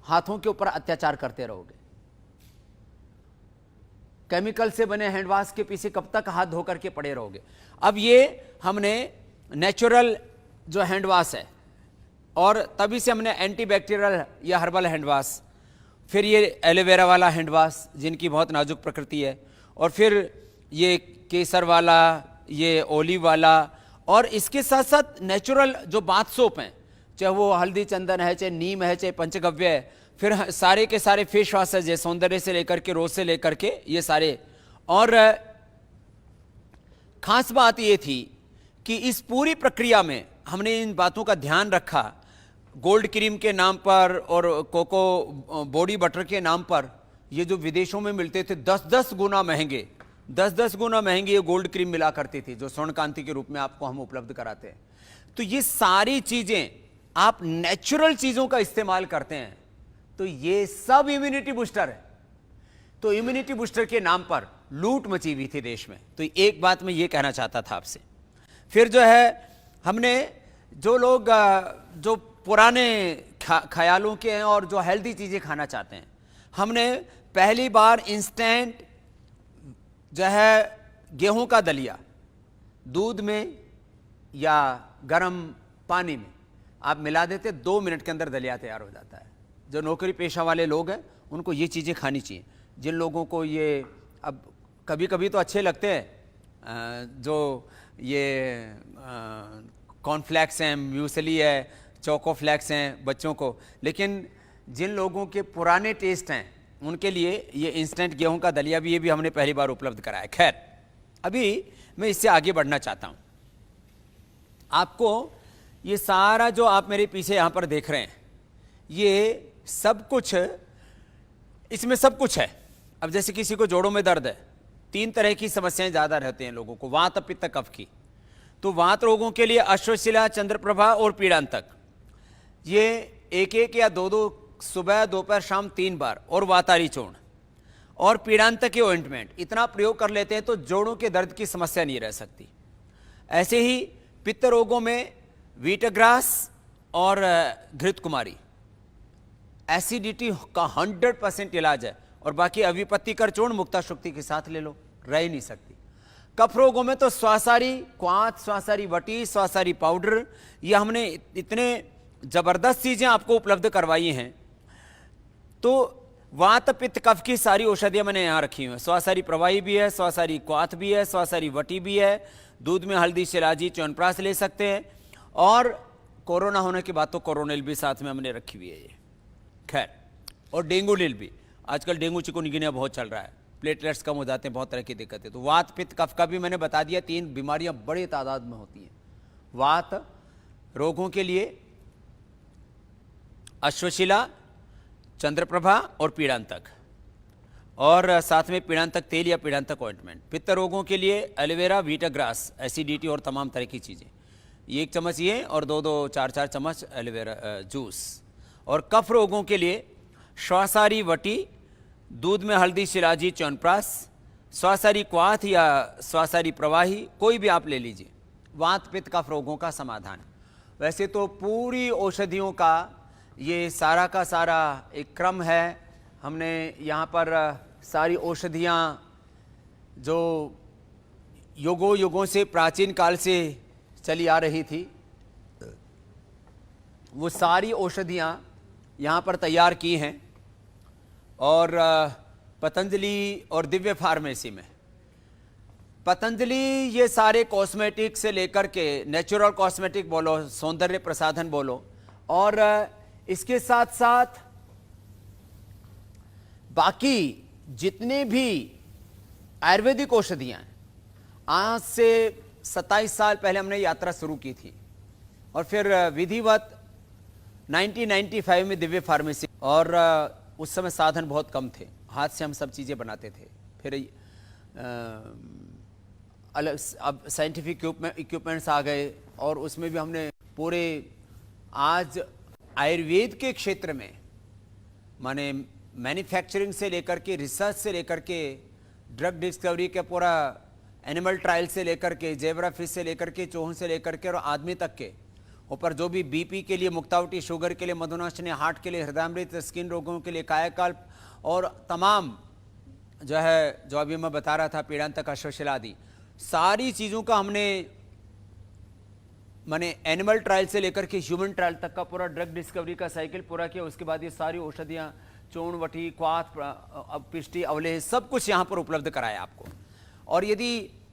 हाथों के ऊपर अत्याचार करते रहोगे, केमिकल से बने हैंड वॉश के पीछे कब तक हाथ धो करके पड़े रहोगे। अब ये हमने नेचुरल जो हैंड वॉश है और तभी से हमने एंटीबैक्टीरियल या हर्बल हैंड वॉश, फिर ये एलोवेरा वाला हैंड वॉश जिनकी बहुत नाजुक प्रकृति है, और फिर ये केसर वाला, ये ओलिव वाला, और इसके साथ साथ नेचुरल जो बाथ सोप हैं, चाहे वो हल्दी चंदन है, चाहे नीम है, चाहे पंचगव्य है, फिर सारे के सारे फेस वॉशेज है, सौंदर्य से लेकर के, रोज से लेकर के, ये सारे। और खास बात ये थी कि इस पूरी प्रक्रिया में हमने इन बातों का ध्यान रखा। गोल्ड क्रीम के नाम पर और कोको बॉडी बटर के नाम पर ये जो विदेशों में मिलते थे 10-10 गुना महंगे, 10-10 गुना महंगी ये गोल्ड क्रीम मिला करती थी, जो स्वर्ण कांति के रूप में आपको हम उपलब्ध कराते हैं। तो ये सारी चीजें आप नेचुरल चीजों का इस्तेमाल करते हैं, तो ये सब इम्यूनिटी बूस्टर है। तो इम्यूनिटी बूस्टर के नाम पर लूट मची हुई थी देश में। तो एक बात मैं ये कहना चाहता था आपसे। फिर जो है हमने जो लोग जो पुराने ख्यालों के हैं और जो हेल्दी चीजें खाना चाहते हैं, हमने पहली बार इंस्टेंट जो है गेहूं का दलिया दूध में या गर्म पानी में आप मिला देते, 2 मिनट के अंदर दलिया तैयार हो जाता है। जो नौकरी पेशा वाले लोग हैं उनको ये चीज़ें खानी चाहिए। जिन लोगों को ये अब कभी कभी तो अच्छे लगते हैं, जो ये कॉर्नफ्लैक्स हैं, म्यूसली है, चोकोफ्लैक्स हैं बच्चों को, लेकिन जिन लोगों के पुराने टेस्ट हैं उनके लिए ये इंस्टेंट गेहूं का दलिया भी, ये भी हमने पहली बार उपलब्ध कराया। खैर, अभी मैं इससे आगे बढ़ना चाहता हूं। आपको ये सारा जो आप मेरे पीछे यहां पर देख रहे हैं, ये सब कुछ, इसमें सब कुछ है। अब जैसे किसी को जोड़ों में दर्द है, 3 तरह की समस्याएं ज्यादा रहती हैं लोगों को, वात, पित्त, कफ की। तो वात रोगों के लिए अश्वशिला, चंद्रप्रभा और पीड़ांतक, ये 1-1 या 2-2 सुबह, दोपहर, शाम 3 बार, और वातारी चूर्ण और पीड़ांतक के ऑइंटमेंट इतना प्रयोग कर लेते हैं तो जोड़ों के दर्द की समस्या नहीं रह सकती। ऐसे ही पित्त रोगों में वीटग्रास और घृत कुमारी एसिडिटी का 100% इलाज है, और बाकी अविपत्तिकर चूर्ण मुक्ता शुक्ति के साथ ले लो, रह ही नहीं सकती। कफ रोगों में तो स्वासारी क्वाथ, स्वासारी वटी, स्वासारी पाउडर, ये हमने इतने जबरदस्त चीजें आपको उपलब्ध करवाई हैं। तो वात, पित्त, कफ की सारी औषधियां मैंने यहां रखी हुई हैं। स्वासारी प्रवाही भी है, स्वासारी क्वाथ भी है, स्वासारी वटी भी है। दूध में हल्दी, शिलाजी, च्यवनप्राश ले सकते हैं, और कोरोना होने के बाद तो कोरोनिल भी साथ में हमने रखी हुई है ये। खैर, और डेंगू नील भी, आजकल डेंगू चिकुनगुनिया बहुत चल रहा है, प्लेटलेट्स कम हो जाते हैं, बहुत तरह की दिक्कतें। तो वात, पित्त, कफ का भी मैंने बता दिया, 3 बीमारियां बड़े तादाद में होती हैं। वात रोगों के लिए अश्वशिला, चंद्रप्रभा और पीड़ांतक, और साथ में पीड़ांतक तेल या पीड़ांतक ऑइंटमेंट। पित्त रोगों के लिए एलोवेरा, वीटाग्रास, एसिडिटी और तमाम तरह की चीज़ें, 1 चम्मच ये और 2-2, 4-4 चम्मच एलोवेरा जूस। और कफ रोगों के लिए श्वासारी वटी, दूध में हल्दी, शिलाजी, च्यवनप्राश, श्वासारी क्वाथ या श्वासारी प्रवाही, कोई भी आप ले लीजिए। वात, पित्त, कफ रोगों का समाधान। वैसे तो पूरी औषधियों का ये सारा का सारा एक क्रम है। हमने यहाँ पर सारी औषधियाँ जो युगों युगों से, प्राचीन काल से चली आ रही थी, वो सारी औषधियाँ यहाँ पर तैयार की हैं। और पतंजलि और दिव्य फार्मेसी में, पतंजलि ये सारे कॉस्मेटिक से लेकर के, नेचुरल कॉस्मेटिक बोलो, सौंदर्य प्रसाधन बोलो, और इसके साथ साथ बाकी जितने भी आयुर्वेदिक औषधियां हैं, आज से 27 साल पहले हमने यात्रा शुरू की थी, और फिर विधिवत 1995 में दिव्य फार्मेसी, और उस समय साधन बहुत कम थे, हाथ से हम सब चीज़ें बनाते थे। फिर अलग अब साइंटिफिक इक्विपमेंट्स आ गए, और उसमें भी हमने पूरे, आज आयुर्वेद के क्षेत्र में, माने मैन्युफैक्चरिंग से लेकर के, रिसर्च से लेकर के, ड्रग डिस्कवरी के, पूरा एनिमल ट्रायल से लेकर के, जेब्रा फिश से लेकर के, चूहों से लेकर के और आदमी तक के ऊपर, जो भी बीपी के लिए मुक्तावटी, शुगर के लिए मधुनाशिनी, हार्ट के लिए हृदयामृत, स्किन रोगों के लिए कायाकल्प, और तमाम जो है, जो अभी मैं बता रहा था, पीड़ांतक, अश्वशिला आदि सारी चीज़ों का हमने, माने एनिमल ट्रायल से लेकर के ह्यूमन ट्रायल तक का पूरा ड्रग डिस्कवरी का साइकिल पूरा किया। उसके बाद ये सारी औषधियाँ, चूर्ण, वटी, क्वाथ, पिष्टी, अवलेह, सब कुछ यहाँ पर उपलब्ध कराया आपको। और यदि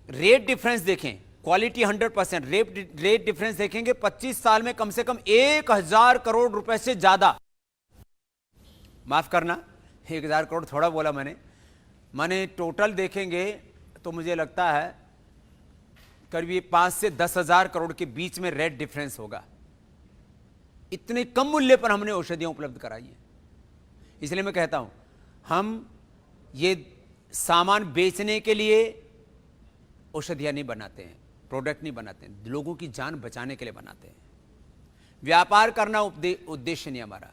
रेट डिफरेंस देखें, क्वालिटी 100%, रेट डिफरेंस देखेंगे 25 साल में कम से कम 1000 करोड़ रुपए से ज्यादा, माफ करना 1000 करोड़ थोड़ा बोला मैंने टोटल देखेंगे तो मुझे लगता है करीब 5 से 10,000 करोड़ के बीच में रेट डिफरेंस होगा। इतने कम मूल्य पर हमने औषधियां उपलब्ध कराई है। इसलिए मैं कहता हूं, हम ये सामान बेचने के लिए औषधियां नहीं बनाते हैं, प्रोडक्ट नहीं बनाते हैं, लोगों की जान बचाने के लिए बनाते हैं। व्यापार करना उद्देश्य नहीं हमारा,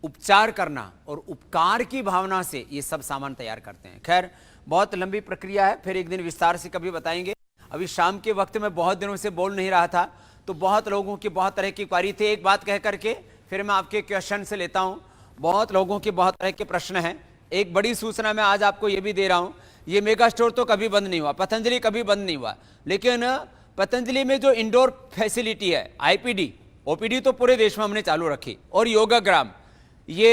उपचार करना और उपकार की भावना से ये सब सामान तैयार करते हैं। खैर, बहुत लंबी प्रक्रिया है, फिर एक दिन विस्तार से कभी बताएंगे। अभी शाम के वक्त में बहुत दिनों से बोल नहीं रहा था, तो बहुत लोगों की बहुत तरह की क्वारी थी। एक बात कह करके फिर मैं आपके क्वेश्चन से लेता हूं। बहुत लोगों के बहुत तरह के प्रश्न हैं। एक बड़ी सूचना मैं आज आपको ये भी दे रहा हूं, ये मेगा स्टोर तो कभी बंद नहीं हुआ, पतंजलि कभी बंद नहीं हुआ, लेकिन पतंजलि में जो इंडोर फैसिलिटी है, आईपीडी, ओपीडी तो पूरे देश में हमने चालू रखी, और योगाग्राम, ये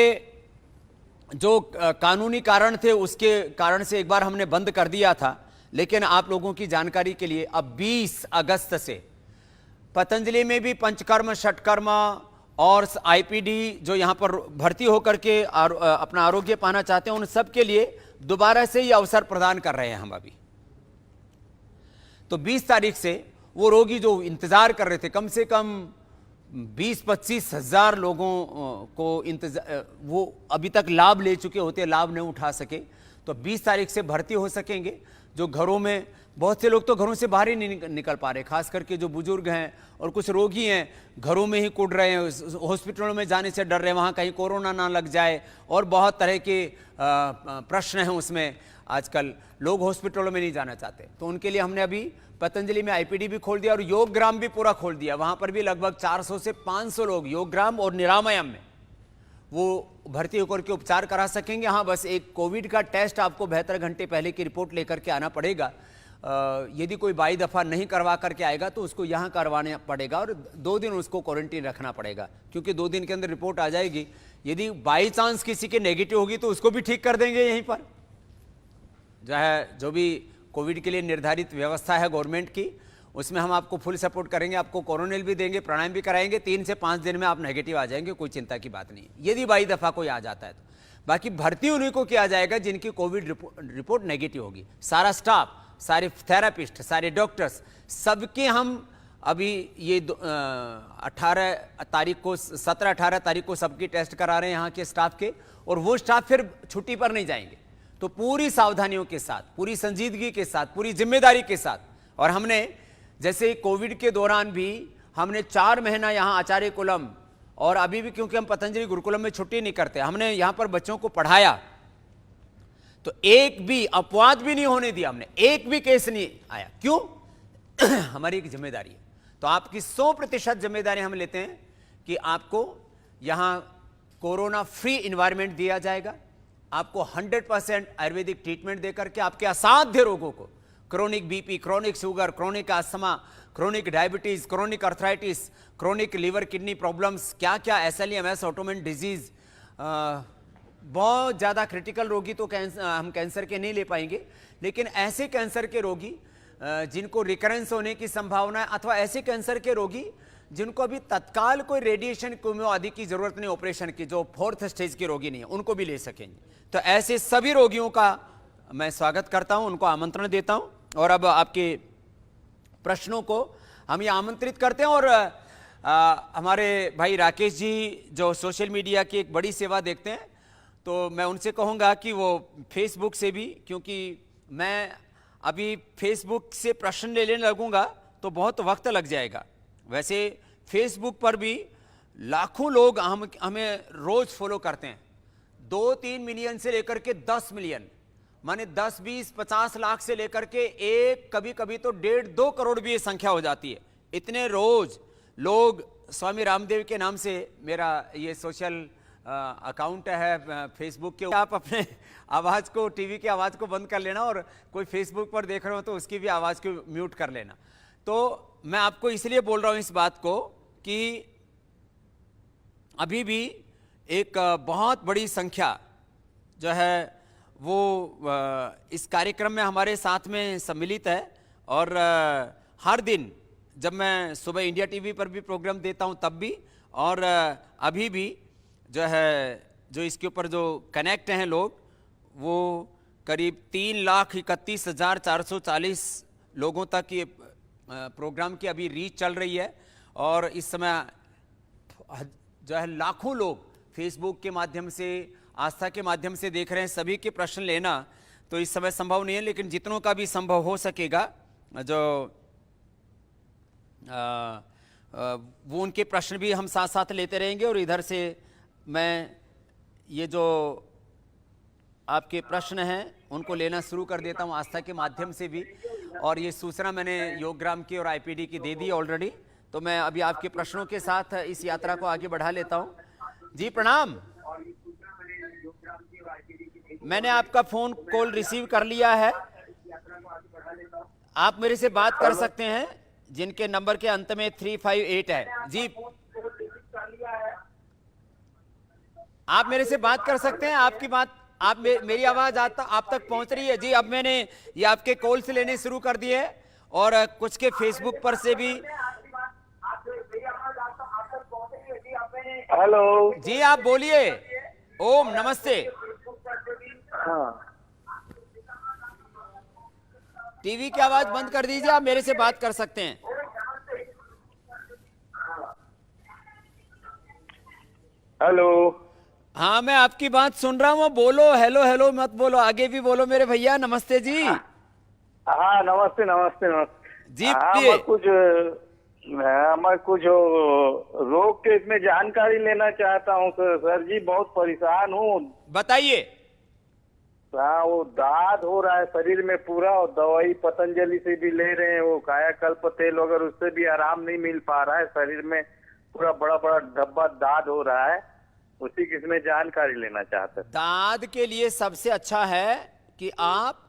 जो कानूनी कारण थे उसके कारण से एक बार हमने बंद कर दिया था, लेकिन आप लोगों की जानकारी के लिए अब 20 अगस्त से पतंजलि में भी पंचकर्म, षटकर्म और आईपीडी जो यहां पर भर्ती होकर के अपना आरोग्य पाना चाहते हैं, उन सब के लिए दोबारा से ये अवसर प्रदान कर रहे हैं हम अभी। तो 20 तारीख से वो रोगी जो इंतजार कर रहे थे, कम से कम 20-25 हजार लोगों को इंतजार, वो अभी तक लाभ ले चुके होते, लाभ नहीं उठा सके, तो 20 तारीख से भर्ती हो सकेंगे। जो घरों में, बहुत से लोग तो घरों से बाहर ही नहीं निकल पा रहे, खास करके जो बुजुर्ग हैं और कुछ रोगी हैं, घरों में ही कुड़ रहे हैं, हॉस्पिटलों में जाने से डर रहे हैं, वहाँ कहीं कोरोना ना लग जाए, और बहुत तरह के प्रश्न हैं उसमें। आजकल लोग हॉस्पिटलों में नहीं जाना चाहते, तो उनके लिए हमने अभी पतंजलि में आईपीडी भी खोल दिया और योगग्राम भी पूरा खोल दिया। वहाँ पर भी लगभग 400 से 500 लोग योगग्राम और निरामयम में वो भर्ती होकर के उपचार करा सकेंगे। हाँ, बस एक कोविड का टेस्ट आपको 72 घंटे पहले की रिपोर्ट लेकर के आना पड़ेगा। यदि कोई बाई दफ़ा नहीं करवा करके आएगा तो उसको यहाँ करवाना पड़ेगा और 2 दिन उसको क्वारंटीन रखना पड़ेगा, क्योंकि 2 दिन के अंदर रिपोर्ट आ जाएगी। यदि बाई चांस किसी के नेगेटिव होगी तो उसको भी ठीक कर देंगे यहीं पर। जो भी कोविड के लिए निर्धारित व्यवस्था है गवर्नमेंट की, उसमें हम आपको फुल सपोर्ट करेंगे, आपको कोरोनिल भी देंगे, प्राणायाम भी कराएंगे। 3 से 5 दिन में आप नेगेटिव आ जाएंगे, कोई चिंता की बात नहीं है यदि बाई दफ़ा कोई आ जाता है तो। बाकी भर्ती उन्हीं को किया जाएगा जिनकी कोविड रिपोर्ट नेगेटिव होगी। सारा स्टाफ, सारे थेरापिस्ट, सारे डॉक्टर्स, सबके हम अभी ये 18 तारीख को, 17-18 तारीख को सबकी टेस्ट करा रहे हैं यहाँ के स्टाफ के, और वो स्टाफ फिर छुट्टी पर नहीं जाएंगे। तो पूरी सावधानियों के साथ, पूरी संजीदगी के साथ, पूरी जिम्मेदारी के साथ, और हमने जैसे कोविड के दौरान भी हमने 4 महीना यहाँ आचार्य कुलम, और अभी भी क्योंकि हम पतंजलि गुरुकुलम में छुट्टी नहीं करते, हमने यहाँ पर बच्चों को पढ़ाया, तो एक भी अपवाद भी नहीं होने दिया हमने, एक भी केस नहीं आया। क्यों? हमारी एक जिम्मेदारी है। तो आपकी 100% जिम्मेदारी हम लेते हैं कि आपको यहाँ कोरोना फ्री इन्वायरमेंट दिया जाएगा, आपको 100% आयुर्वेदिक ट्रीटमेंट देकर के आपके असाध्य रोगों को, chronic BP, chronic sugar, chronic asthma, chronic diabetes, chronic arthritis, chronic liver kidney problems, क्या क्या, SLEMS, ऑटोइम्यून डिजीज, बहुत ज़्यादा क्रिटिकल रोगी तो हम कैंसर के नहीं ले पाएंगे, लेकिन ऐसे कैंसर के रोगी जिनको रिकरेंस होने की संभावना है, अथवा ऐसे कैंसर के रोगी जिनको अभी तत्काल कोई रेडिएशन कीमो आदि की जरूरत नहीं, ऑपरेशन की, जो 4th स्टेज के रोगी नहीं है, उनको भी ले सकेंगे। तो ऐसे सभी रोगियों का मैं स्वागत करता हूं, उनको आमंत्रण देता हूं, और अब आपके प्रश्नों को हम ये आमंत्रित करते हैं। और हमारे भाई राकेश जी जो सोशल मीडिया की एक बड़ी सेवा देखते हैं, तो मैं उनसे कहूँगा कि वो फेसबुक से भी, क्योंकि मैं अभी फेसबुक से प्रश्न लेने लगूंगा तो बहुत वक्त लग जाएगा। वैसे फेसबुक पर भी लाखों लोग हमें रोज फॉलो करते हैं, 2-3 मिलियन से लेकर के 10 मिलियन, माने 10, 20, 50 लाख से लेकर के एक, कभी कभी तो 1.5-2 करोड़ भी ये संख्या हो जाती है। इतने रोज लोग, स्वामी रामदेव के नाम से मेरा ये सोशल अकाउंट है फेसबुक के, आप अपने आवाज़ को, टीवी की आवाज़ को बंद कर लेना, और कोई फेसबुक पर देख रहे हो तो उसकी भी आवाज़ को म्यूट कर लेना। तो मैं आपको इसलिए बोल रहा हूं इस बात को कि अभी भी एक बहुत बड़ी संख्या जो है वो इस कार्यक्रम में हमारे साथ में सम्मिलित है। और हर दिन जब मैं सुबह इंडिया टीवी पर भी प्रोग्राम देता हूं तब भी, और अभी भी जो है, जो इसके ऊपर जो कनेक्ट हैं लोग, वो करीब 3,31,440 लोगों तक ये प्रोग्राम की अभी रीच चल रही है। और इस समय जो है लाखों लोग फेसबुक के माध्यम से, आस्था के माध्यम से देख रहे हैं। सभी के प्रश्न लेना तो इस समय संभव नहीं है, लेकिन जितनों का भी संभव हो सकेगा, जो वो उनके प्रश्न भी हम साथ साथ लेते रहेंगे। और इधर से मैं ये जो आपके प्रश्न हैं उनको लेना शुरू कर देता हूं आस्था के माध्यम से भी। और ये सूचना मैंने योगग्राम की और आईपीडी की दे दी ऑलरेडी, तो मैं अभी आपके प्रश्नों के साथ इस यात्रा को आगे बढ़ा लेता हूं। जी प्रणाम, मैंने आपका फोन कॉल रिसीव कर लिया है। आप मेरे से बात कर सकते हैं, जिनके नंबर के अंत में 358 है। जी, आप मेरे से बात कर सकते हैं। आपकी बात, आप मेरी आवाज आप तक पहुंच रही है? जी, अब मैंने ये आपके कॉल से लेने शुरू कर दिए है, और कुछ के फेसबुक पर से भी। हेलो जी, आप बोलिए। ओम नमस्ते। हाँ, टीवी की आवाज बंद कर दीजिए, आप मेरे से बात कर सकते हैं। हेलो। हाँ, मैं आपकी बात सुन रहा हूँ, बोलो। हेलो हेलो मत बोलो, आगे भी बोलो मेरे भैया। नमस्ते जी। हाँ, नमस्ते नमस्ते नमस्ते जी, हाँ, मैं कुछ रोग के इसमें जानकारी लेना चाहता हूँ सर जी। बहुत परेशान हूँ। बताइए। हाँ, वो दाद हो रहा है शरीर में पूरा, और दवाई पतंजलि से भी ले रहे हैं, वो कायाकल्प तेल वगैरह, उससे भी आराम नहीं मिल पा रहा है। शरीर में पूरा बड़ा बड़ा धब्बा दाद हो रहा है, उसी की इसमें जानकारी लेना चाहते हैं। दाद के लिए सबसे अच्छा है कि आप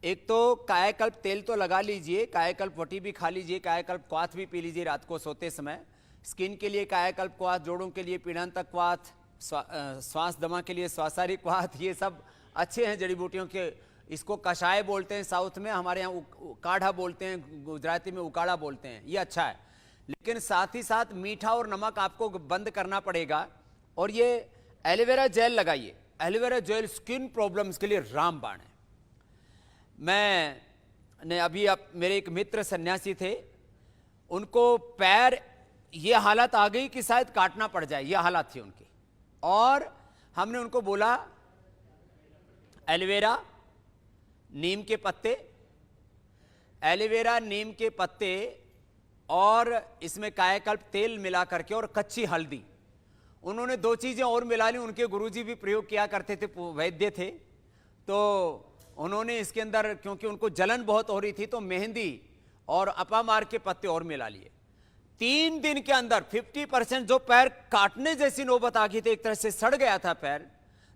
एक तो कायाकल्प तेल तो लगा लीजिए, कायाकल्प वटी भी खा लीजिए, कायाकल्प क्वाथ भी पी लीजिए रात को सोते समय। स्किन के लिए कायाकल्प क्वाथ, जोड़ों के लिए पीड़ांतक क्वाथ, श्वास दमा के लिए श्वासारी क्वाथ, ये सब अच्छे हैं जड़ी बूटियों के। इसको कषाय बोलते हैं साउथ में, हमारे यहाँ काढ़ा बोलते हैं, गुजराती में उकाड़ा बोलते हैं। ये अच्छा है, लेकिन साथ ही साथ मीठा और नमक आपको बंद करना पड़ेगा। और ये एलोवेरा जेल लगाइए। एलोवेरा जेल स्किन प्रॉब्लम्स के लिए रामबाण है। मैंने अभी मेरे एक मित्र सन्यासी थे, उनको पैर ये हालत आ गई कि शायद काटना पड़ जाए, ये हालत थी उनकी। और हमने उनको बोला एलोवेरा, नीम के पत्ते, एलोवेरा, नीम के पत्ते और इसमें कायाकल्प तेल मिला करके और कच्ची हल्दी, उन्होंने दो चीजें और मिला ली। उनके गुरुजी भी प्रयोग किया करते थे, वैद्य थे। तो उन्होंने इसके अंदर, क्योंकि उनको जलन बहुत हो रही थी, तो मेहंदी और अपामार के पत्ते और मिला लिए। 3 दिन के अंदर 50% जो पैर काटने जैसी नौबत आ गई थी, एक तरह से सड़ गया था पैर।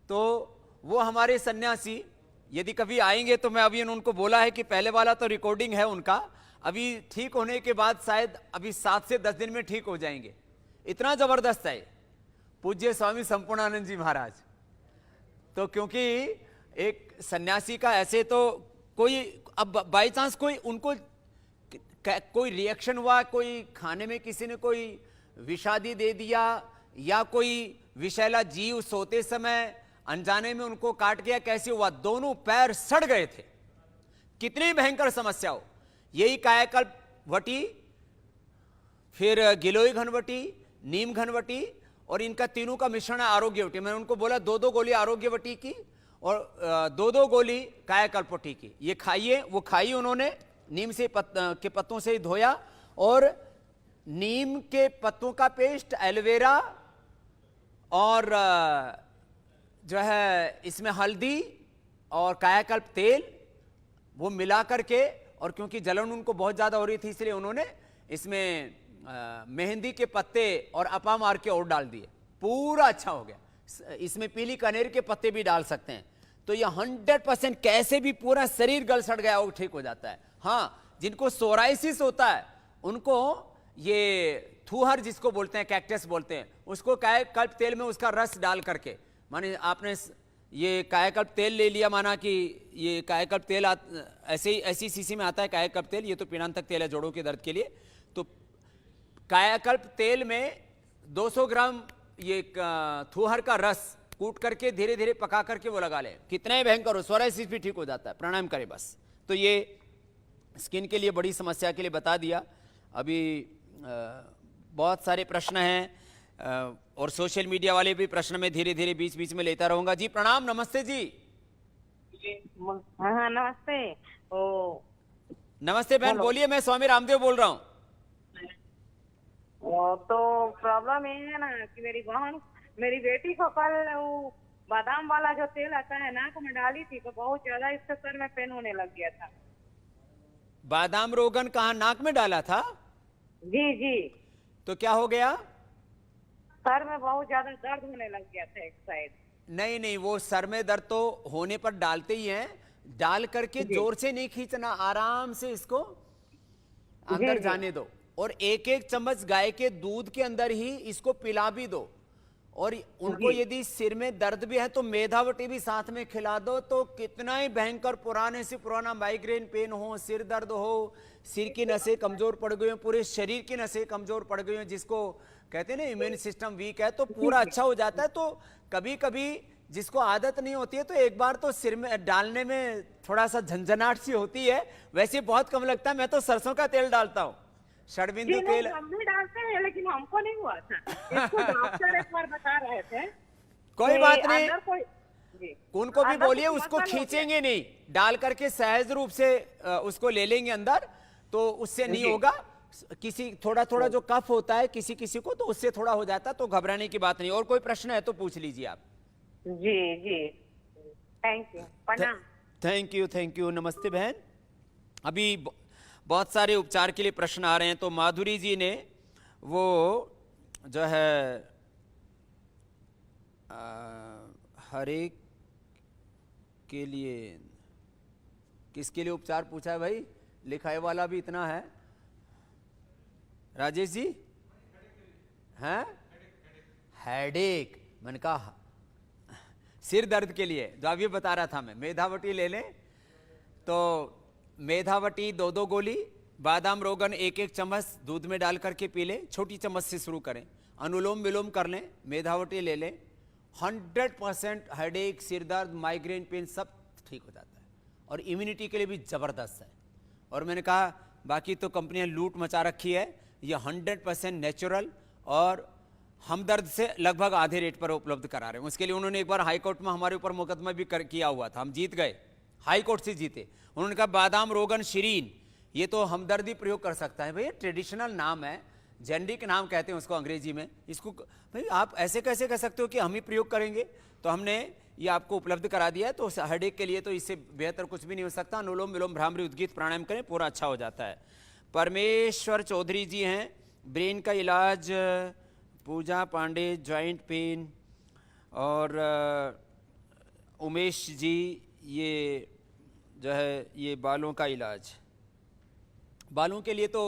तो वो हमारे सन्यासी यदि कभी आएंगे तो मैं अभी उनको बोला है कि पहले वाला तो रिकॉर्डिंग है उनका, अभी ठीक होने के बाद शायद अभी 7 से 10 दिन में ठीक हो जाएंगे। इतना जबरदस्त है पूज्य स्वामी संपूर्णानंद जी महाराज। तो क्योंकि एक सन्यासी का ऐसे तो कोई, अब बाई चांस कोई उनको कोई रिएक्शन हुआ, कोई खाने में किसी ने कोई विषादी दे दिया, या कोई विषैला जीव सोते समय अनजाने में उनको काट गया, कैसे हुआ, दोनों पैर सड़ गए थे। कितनी भयंकर समस्या हो। यही कायाकल्प वटी, फिर गिलोय घनवटी, नीम घनवटी, और इनका तीनों का मिश्रण है आरोग्य वटी। मैंने उनको बोला 2-2 गोली आरोग्य वटी की और 2-2 गोली कायाकल्प वटी की, ये खाइए। वो खाई उन्होंने, नीम से के पत्तों से ही धोया, और नीम के पत्तों का पेस्ट, एलोवेरा और जो है इसमें हल्दी और कायाकल्प तेल, वो मिला करके, और क्योंकि जलन उनको बहुत ज्यादा हो रही थी इसलिए उन्होंने इसमें मेहंदी के पत्ते और अपामार के और डाल दिए, पूरा अच्छा हो गया। इसमें पीली कनेर के पत्ते भी डाल सकते हैं। तो ये 100% कैसे भी पूरा शरीर गल सड़ गया वो ठीक हो जाता है। हाँ, जिनको सोराइसिस होता है उनको ये थूहर जिसको बोलते हैं, कैक्टस बोलते हैं, उसको कायाकल्प तेल में उसका रस डाल करके, माने आपने ये कायाकल्प तेल ले लिया, माना कि ये कायाकल्प तेल ऐसी शीशी में आता है कायाकल्प तेल, ये तो पीड़ांतक तेल है जोड़ों के दर्द के लिए। तो कायाकल्प तेल में 200 ग्राम ये थूहर का रस कूट करके धीरे धीरे पका करके वो लगा ले, कितना ही भयंकर हो, सोराइसिस भी ठीक हो जाता है, प्राणायाम करें बस। तो ये स्किन के लिए बड़ी समस्या के लिए बता दिया। अभी बहुत सारे प्रश्न हैं और सोशल मीडिया वाले भी प्रश्न में धीरे धीरे बीच बीच में लेता रहूंगा। जी प्रणाम, नमस्ते जी। हाँ नमस्ते। ओ नमस्ते बहन, बोलिए, मैं स्वामी रामदेव बोल रहा हूँ। तो प्रॉब्लम ये है ना कि मेरी बेटी को कल वो बादाम वाला जो तेल आता है नाक में डाली थी, तो बहुत ज्यादा इससे सर में पेन होने लग गया था। बादाम रोगन कहाँ, नाक में डाला था? जी जी। तो क्या हो गया? सर में बहुत ज्यादा दर्द होने लग गया था एक साइड। नहीं नहीं, वो सर में दर्द तो होने पर डालते ही हैं, डाल करके जोर से नहीं खींचना, आराम से इसको अंदर जाने दो और एक एक चम्मच गाय के दूध के अंदर ही इसको पिला भी दो। और उनको यदि सिर में दर्द भी है तो मेधावटी भी साथ में खिला दो, तो कितना ही भयंकर पुराने से पुराना माइग्रेन पेन हो, सिर दर्द हो, सिर की नसें कमजोर पड़ गई हो, पूरे शरीर की नसें कमजोर पड़ गई हो, जिसको कहते हैं ना इम्यून सिस्टम वीक है, तो पूरा अच्छा हो जाता है। तो कभी कभी जिसको आदत नहीं होती है तो एक बार तो सिर में डालने में थोड़ा सा झंझनाहट सी होती है, वैसे बहुत कम लगता है। मैं तो सरसों का तेल डालता हूँ, षडबिंदु तेल। हम भी डालते हैं लेकिन हमको नहीं हुआ था, इसको डॉक्टर एक बार बता रहे थे। कोई बात नहीं, जी। उनको भी बोलिए, उसको खींचेंगे नहीं, डाल करके सहज रूप से उसको ले लेंगे अंदर, तो उससे नहीं होगा। किसी थोड़ा थोड़ा जो कफ होता है किसी किसी को, तो उससे थोड़ा हो जाता है, तो घबराने की बात नहीं। और कोई प्रश्न है तो पूछ लीजिए आप। जी जी, थैंक यू, प्रणाम। थैंक यू, नमस्ते बहन। अभी बहुत सारे उपचार के लिए प्रश्न आ रहे हैं, तो माधुरी जी ने वो जो है हर एक के लिए किसके लिए उपचार पूछा है भाई, लिखाई वाला भी इतना है। राजेश जी हैं, हेडेक, मैंने कहा सिर दर्द के लिए, जो अभी बता रहा था मैं, मेधावटी ले लें। तो मेधावटी 2-2 गोली, बादाम रोगन 1-1 चम्मच दूध में डाल करके पी लें, छोटी चम्मच से शुरू करें, अनुलोम विलोम कर लें, मेधावटी ले लें, 100% हेडेक, सिर दर्द, माइग्रेन पेन सब ठीक हो जाता है और इम्यूनिटी के लिए भी ज़बरदस्त है। और मैंने कहा बाकी तो कंपनियां लूट मचा रखी है, ये 100% नेचुरल और हमदर्द से लगभग आधे रेट पर उपलब्ध करा रहे हैं। उसके लिए उन्होंने एक बार हाई कोर्ट में हमारे ऊपर मुकदमा भी किया हुआ था, हम जीत गए, हाई कोर्ट से जीते। उन्होंने कहा बादाम रोगन शीरीन ये तो हमदर्दी प्रयोग कर सकता है। भैया ट्रेडिशनल नाम है, जेनरिक नाम कहते हैं उसको अंग्रेजी में, इसको भाई आप ऐसे कैसे कह सकते हो कि हम ही प्रयोग करेंगे। तो हमने ये आपको उपलब्ध करा दिया है, तो हेडेक के लिए तो इससे बेहतर कुछ भी नहीं हो सकता। अनुलोम विलोम भ्रामरी उद्गीत प्राणायाम करें, पूरा अच्छा हो जाता है। परमेश्वर चौधरी जी हैं, ब्रेन का इलाज, पूजा पांडे जॉइंट पेन, और उमेश जी ये जो है ये बालों का इलाज। बालों के लिए तो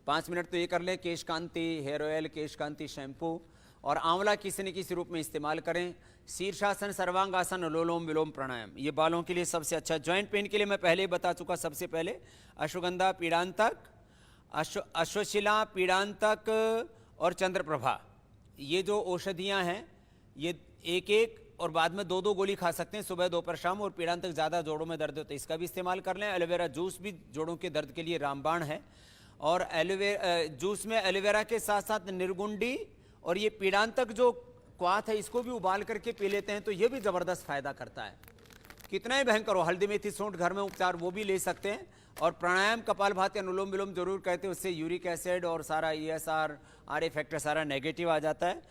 5 मिनट तो ये कर लें, केश कांति हेयर ऑयल, केश कांति शैम्पू और आंवला किसी न किसी रूप में इस्तेमाल करें। शीर्षासन, सर्वांगासन, अनुलोम विलोम प्राणायाम, ये बालों के लिए सबसे अच्छा। जॉइंट पेन के लिए मैं पहले ही बता चुका, सबसे पहले अश्वगंधा पीड़ांतक, अश्वशिला पीड़ांतक और चंद्रप्रभा, ये जो औषधियाँ हैं ये 1-1 और बाद में 2-2 गोली खा सकते हैं, सुबह दोपहर शाम। और पीड़ांतक ज़्यादा जोड़ों में दर्द होता है, इसका भी इस्तेमाल कर लें। एलोवेरा जूस भी जोड़ों के दर्द के लिए रामबाण है। और एलोवेरा जूस में एलोवेरा के साथ साथ निर्गुंडी और ये पीड़ांतक जो क्वाथ है इसको भी उबाल करके पी लेते हैं, तो ये भी ज़बरदस्त फायदा करता है। कितना ही भयंकर हो, हल्दी मेथी सूंठ घर में उपचार वो भी ले सकते हैं। और प्राणायाम कपालभाति अनुलोम विलोम जरूर कहते हैं, उससे यूरिक एसिड और सारा ESR RA फैक्टर सारा नेगेटिव आ जाता है।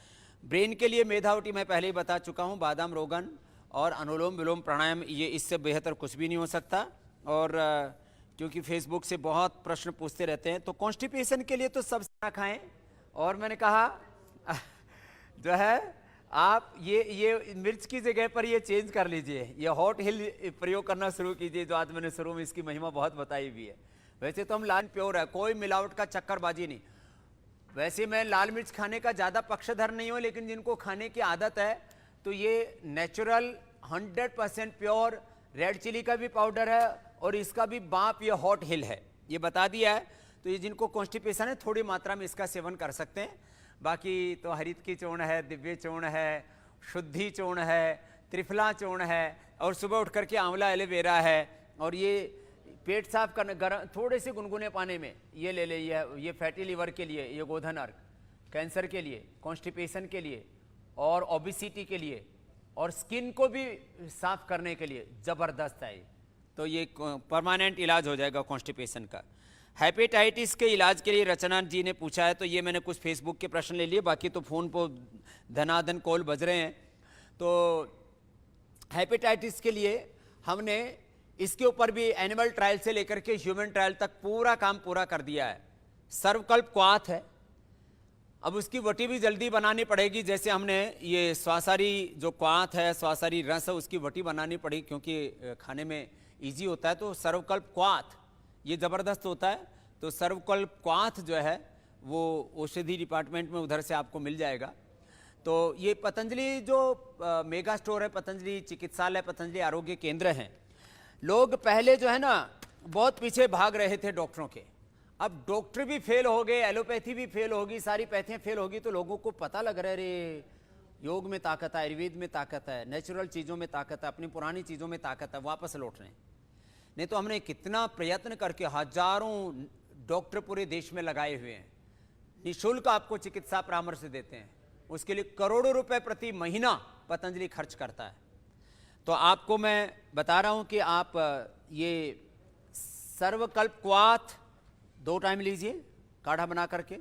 ब्रेन के लिए मेधावटी मैं पहले ही बता चुका हूँ, बादाम रोगन और अनुलोम विलोम प्राणायाम, ये इससे बेहतर कुछ भी नहीं हो सकता। और क्योंकि फेसबुक से बहुत प्रश्न पूछते रहते हैं, तो कॉन्स्टिपेशन के लिए तो सब खाना खाएं। और मैंने कहा जो है आप ये मिर्च की जगह पर ये चेंज कर लीजिए, ये हॉट हिल प्रयोग करना शुरू कीजिए, जो आज मैंने शुरू में इसकी महिमा बहुत बताई हुई है। वैसे तो हम लाल प्योर है, कोई मिलावट का चक्करबाजी नहीं। वैसे मैं लाल मिर्च खाने का ज़्यादा पक्षधर नहीं हूँ, लेकिन जिनको खाने की आदत है तो ये नेचुरल 100% प्योर रेड चिली का भी पाउडर है और इसका भी बाप ये हॉट हिल है, ये बता दिया है। तो ये जिनको कॉन्स्टिपेशन है थोड़ी मात्रा में इसका सेवन कर सकते हैं। बाकी तो हरित की चूर्ण है, दिव्य चूर्ण है, शुद्धि चूर्ण है, त्रिफला चूर्ण है, और सुबह उठ करके आंवला एलोवेरा है। और ये पेट साफ करने गर्म थोड़े से गुनगुने पानी में ये ले ले, ये फैटी लीवर के लिए, ये गोधन अर्क, कैंसर के लिए, कॉन्स्टिपेशन के लिए और ओबेसिटी के लिए और स्किन को भी साफ करने के लिए ज़बरदस्त है। तो ये परमानेंट इलाज हो जाएगा कॉन्स्टिपेशन का। हेपेटाइटिस के इलाज के लिए रचना जी ने पूछा है, तो ये मैंने कुछ फेसबुक के प्रश्न ले लिए, बाकी तो फ़ोन पर धनाधन कॉल बज रहे हैं। तो हेपेटाइटिस के लिए हमने इसके ऊपर भी एनिमल ट्रायल से लेकर के ह्यूमन ट्रायल तक पूरा काम पूरा कर दिया है। सर्वकल्प क्वाथ है, अब उसकी वटी भी जल्दी बनानी पड़ेगी। जैसे हमने ये स्वासारी जो क्वाथ है, स्वासारी रस है, उसकी वटी बनानी पड़ेगी क्योंकि खाने में इजी होता है। तो सर्वकल्प क्वाथ ये ज़बरदस्त होता है। तो सर्वकल्प क्वाथ जो है वो औषधि डिपार्टमेंट में उधर से आपको मिल जाएगा। तो ये पतंजलि जो मेगा स्टोर है, पतंजलि चिकित्सालय, पतंजलि आरोग्य केंद्र हैं, लोग पहले जो है ना बहुत पीछे भाग रहे थे डॉक्टरों के। अब डॉक्टर भी फेल हो गए, एलोपैथी भी फेल होगी, सारी पैथियाँ फेल होगी, तो लोगों को पता लग रहा है रे योग में ताकत है, आयुर्वेद में ताकत है, नेचुरल चीज़ों में ताकत है, अपनी पुरानी चीज़ों में ताकत है, वापस लौट रहे हैं। नहीं तो हमने कितना प्रयत्न करके हजारों डॉक्टर पूरे देश में लगाए हुए हैं, निःशुल्क आपको चिकित्सा परामर्श देते हैं, उसके लिए करोड़ों रुपए प्रति महीना पतंजलि खर्च करता है। तो आपको मैं बता रहा हूं कि आप ये सर्वकल्प क्वाथ 2 टाइम लीजिए काढ़ा बना करके,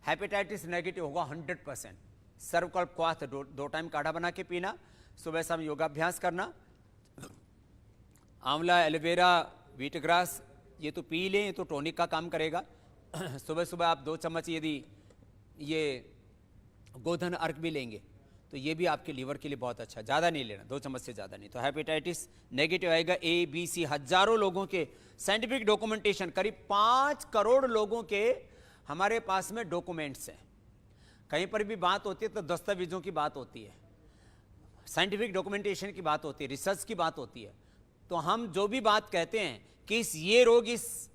हेपेटाइटिस नेगेटिव होगा 100%। सर्वकल्प क्वाथ 2 टाइम काढ़ा बना के पीना, सुबह शाम योगाभ्यास करना। आंवला, एलोवेरा, व्हीट ग्रास ये तो पी लें, ये तो टॉनिक का काम करेगा। सुबह सुबह आप 2 चम्मच यदि ये गोधन अर्क भी लेंगे तो ये भी आपके लीवर के लिए बहुत अच्छा, ज़्यादा नहीं लेना, 2 चम्मच से ज़्यादा नहीं। तो हेपेटाइटिस नेगेटिव आएगा। ए बी सी हजारों लोगों के साइंटिफिक डॉक्यूमेंटेशन, करीब 5 करोड़ लोगों के हमारे पास में डॉक्यूमेंट्स हैं। कहीं पर भी बात होती है तो दस्तावेजों की बात होती है, साइंटिफिक डॉक्यूमेंटेशन की बात होती है, रिसर्च की बात होती है। तो हम जो भी बात कहते हैं कि ये रोग इस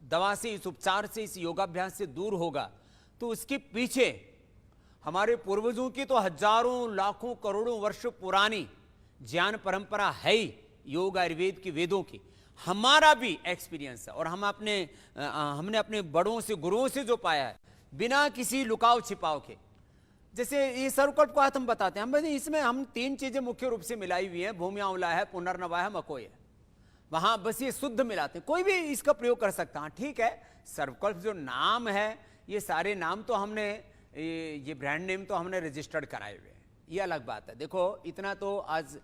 दवा से, इस उपचार से, इस योगाभ्यास से दूर होगा, तो उसके पीछे हमारे पूर्वजों की तो हजारों लाखों करोड़ों वर्ष पुरानी ज्ञान परंपरा है ही, योग आयुर्वेद की, वेदों की। हमारा भी एक्सपीरियंस है और हमने अपने बड़ों से, गुरुओं से जो पाया है, बिना किसी लुकाव छिपाव के। जैसे ये सर्वकल्प क्वाथ हम बताते हैं, हम इसमें हम 3 चीजें मुख्य रूप से मिलाई हुई हैं, भूमि आंवला है, पुनर्नवा है, मकोई है, वहां बस ये शुद्ध मिलाते हैं। कोई भी इसका प्रयोग कर सकता है, ठीक है। सर्वकल्प जो नाम है, ये सारे नाम तो हमने ये ब्रांड नेम तो हमने रजिस्टर्ड कराए हुए हैं, ये अलग बात है। देखो इतना तो आज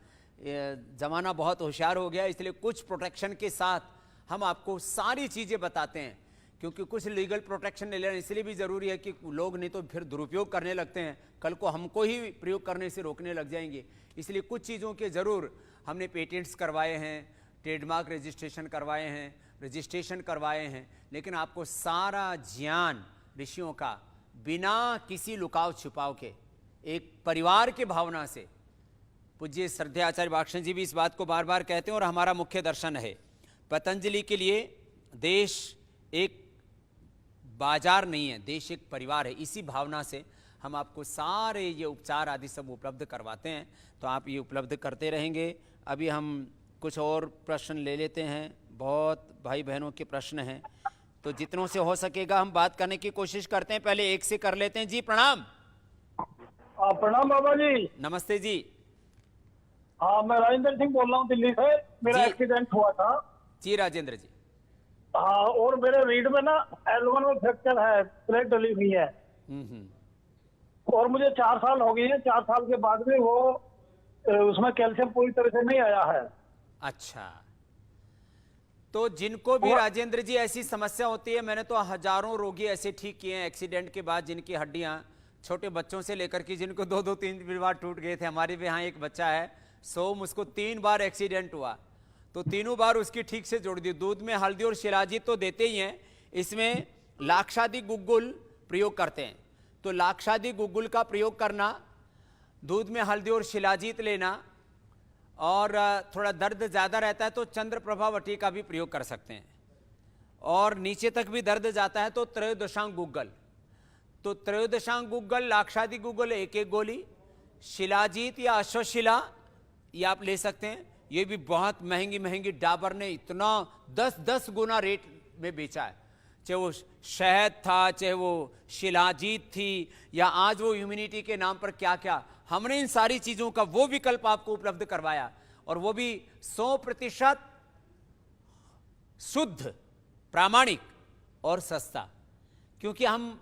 ज़माना बहुत होशियार हो गया, इसलिए कुछ प्रोटेक्शन के साथ हम आपको सारी चीज़ें बताते हैं, क्योंकि कुछ लीगल प्रोटेक्शन ले लेना इसलिए भी ज़रूरी है कि लोग नहीं तो फिर दुरुपयोग करने लगते हैं, कल को हमको ही प्रयोग करने से रोकने लग जाएंगे। इसलिए कुछ चीज़ों के ज़रूर हमने पेटेंट्स करवाए हैं, ट्रेडमार्क रजिस्ट्रेशन करवाए हैं, रजिस्ट्रेशन करवाए हैं, लेकिन आपको सारा ज्ञान ऋषियों का बिना किसी लुकाव छुपाव के, एक परिवार के भावना से। पूज्य श्रद्धेय आचार्य बाक्षण जी भी इस बात को बार बार कहते हैं और हमारा मुख्य दर्शन है, पतंजलि के लिए देश एक बाजार नहीं है, देश एक परिवार है। इसी भावना से हम आपको सारे ये उपचार आदि सब उपलब्ध करवाते हैं, तो आप ये उपलब्ध करते रहेंगे। अभी हम कुछ और प्रश्न ले लेते हैं, बहुत भाई बहनों के प्रश्न हैं, तो जितनों से हो सकेगा हम बात करने की कोशिश करते हैं। पहले एक से कर लेते हैं। जी प्रणाम। प्रणाम बाबा जी। नमस्ते जी। हाँ, मैं राजेंद्र सिंह बोल रहा हूँ दिल्ली से। मेरा जी। एक्सीडेंट हुआ था। जी राजेंद्र जी। हाँ, और मेरे रीढ़ में ना L1 में फ्रैक्चर है, प्लेट डली हुई है। और मुझे 4 साल हो गए हैं। 4 साल के बाद भी वो उसमें कैल्शियम पूरी तरह से नहीं आया है। अच्छा, तो जिनको भी राजेंद्र जी ऐसी समस्या होती है, मैंने तो हजारों रोगी ऐसे ठीक किए हैं एक्सीडेंट के बाद, जिनकी हड्डियां छोटे बच्चों से लेकर के जिनको 2-3 बार टूट गए थे। हमारे भी यहाँ एक बच्चा है सोम, उसको 3 बार एक्सीडेंट हुआ, तो तीनों बार उसकी ठीक से जोड़ दी। दूध में हल्दी और शिलाजीत तो देते ही हैं, इसमें लाक्षादी गुग्गुल प्रयोग करते हैं। तो लाक्षादी गुग्गुल का प्रयोग करना, दूध में हल्दी और शिलाजीत लेना, और थोड़ा दर्द ज़्यादा रहता है तो चंद्र प्रभावटी का भी प्रयोग कर सकते हैं। और नीचे तक भी दर्द जाता है तो त्रयोदशांग गुग्गल, तो त्रयोदशांग गुग्गल, लाक्षादि गुग्गल एक एक गोली, शिलाजीत या अश्वशिला ये आप ले सकते हैं। ये भी बहुत महंगी महंगी डाबर ने इतना 10-10 गुना रेट में बेचा है, चाहे वो शहद था, चाहे वो शिलाजीत थी, या आज वो इम्यूनिटी के नाम पर क्या क्या, हमने इन सारी चीज़ों का वो विकल्प आपको उपलब्ध करवाया, और वो भी 100% शुद्ध, प्रामाणिक और सस्ता। क्योंकि हम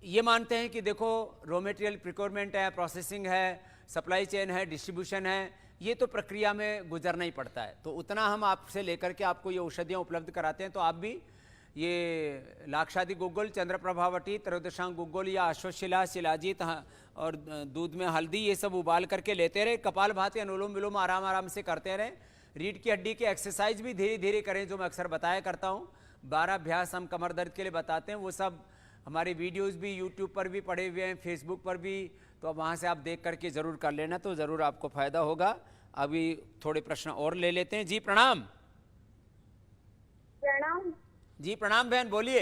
ये मानते हैं कि देखो रॉ मटेरियल प्रिक्योरमेंट है, प्रोसेसिंग है, सप्लाई चेन है, डिस्ट्रीब्यूशन है, ये तो प्रक्रिया में गुजरना ही पड़ता है। तो उतना हम आपसे लेकर के आपको ये औषधियाँ उपलब्ध कराते हैं। तो आप भी ये लाक्षादि गुग्गल, चंद्र प्रभावटी, त्रयोदशांग गुग्गल या अश्वशिला, शिलाजीत और दूध में हल्दी, ये सब उबाल करके लेते रहे। कपालभाति, अनुलोम विलोम आराम आराम से करते रहें। रीढ़ की हड्डी की एक्सरसाइज भी धीरे धीरे करें, जो मैं अक्सर बताया करता हूँ। 12 अभ्यास हम कमर दर्द के लिए बताते हैं, वो सब हमारे वीडियोज़ भी यूट्यूब पर भी पड़े हुए हैं, फेसबुक पर भी, तो अब वहाँ से आप देख करके ज़रूर कर लेना, तो ज़रूर आपको फ़ायदा होगा। अभी थोड़े प्रश्न और ले लेते हैं। जी प्रणाम। प्रणाम। जी प्रणाम बहन, बोलिए।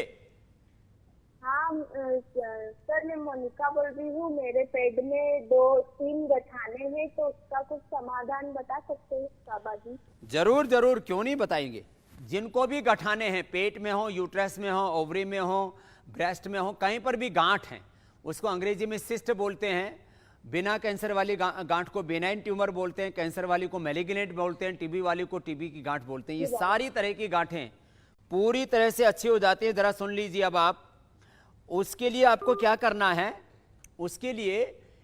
हाँ सर, मैं मोनिका बोल रही हूँ। मेरे पेट में 2-3 गठाने हैं, तो उसका कुछ समाधान बता सकते हैं बाबा जी? जरूर जरूर, क्यों नहीं बताएंगे। जिनको भी गठाने हैं, पेट में हो, यूट्रस में हो, ओवरी में हो, ब्रेस्ट में हो, कहीं पर भी गांठ हैं, उसको अंग्रेजी में सिस्ट बोलते हैं। बिना कैंसर वाली गांठ को बेनाइन ट्यूमर बोलते हैं, कैंसर वाली को मैलिग्नेंट बोलते हैं, टीबी वाली को टीबी की गांठ बोलते हैं। ये सारी तरह की गांठें पूरी तरह से अच्छी हो जाती है। जरा सुन लीजिए अब आप। उसके लिए आपको क्या करना है, उसके लिए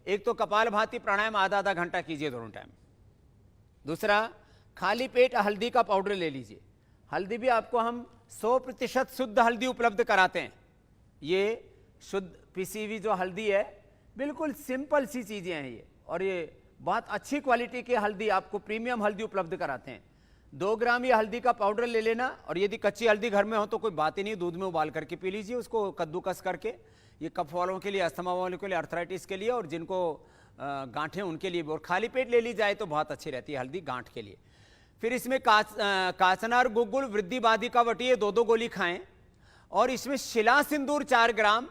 एक तो कपालभाति प्राणायाम आधा घंटा कीजिए दोनों टाइम। दूसरा, खाली पेट हल्दी का पाउडर ले लीजिए। हल्दी भी आपको हम 100% शुद्ध हल्दी उपलब्ध कराते हैं। ये शुद्ध पिसी हुई जो हल्दी है, बिल्कुल सिंपल सी चीज़ें हैं ये, और ये बहुत अच्छी क्वालिटी की हल्दी, आपको प्रीमियम हल्दी उपलब्ध कराते हैं। 2 ग्राम ये हल्दी का पाउडर ले लेना, और यदि कच्ची हल्दी घर में हो तो कोई बात ही नहीं, दूध में उबाल करके पी लीजिए उसको कद्दूकस करके। ये कफ वालों के लिए, अस्थमा वालों के लिए, अर्थराइटिस के लिए, और जिनको गांठें उनके लिए भी। और खाली पेट ले ली जाए तो बहुत अच्छी रहती है हल्दी गांठ के लिए। फिर इसमें काचनार गुग्गुल, वृद्धि बाधिका वटी, ये 2-2 गोली खाएं। और इसमें शिला सिंदूर 4 ग्राम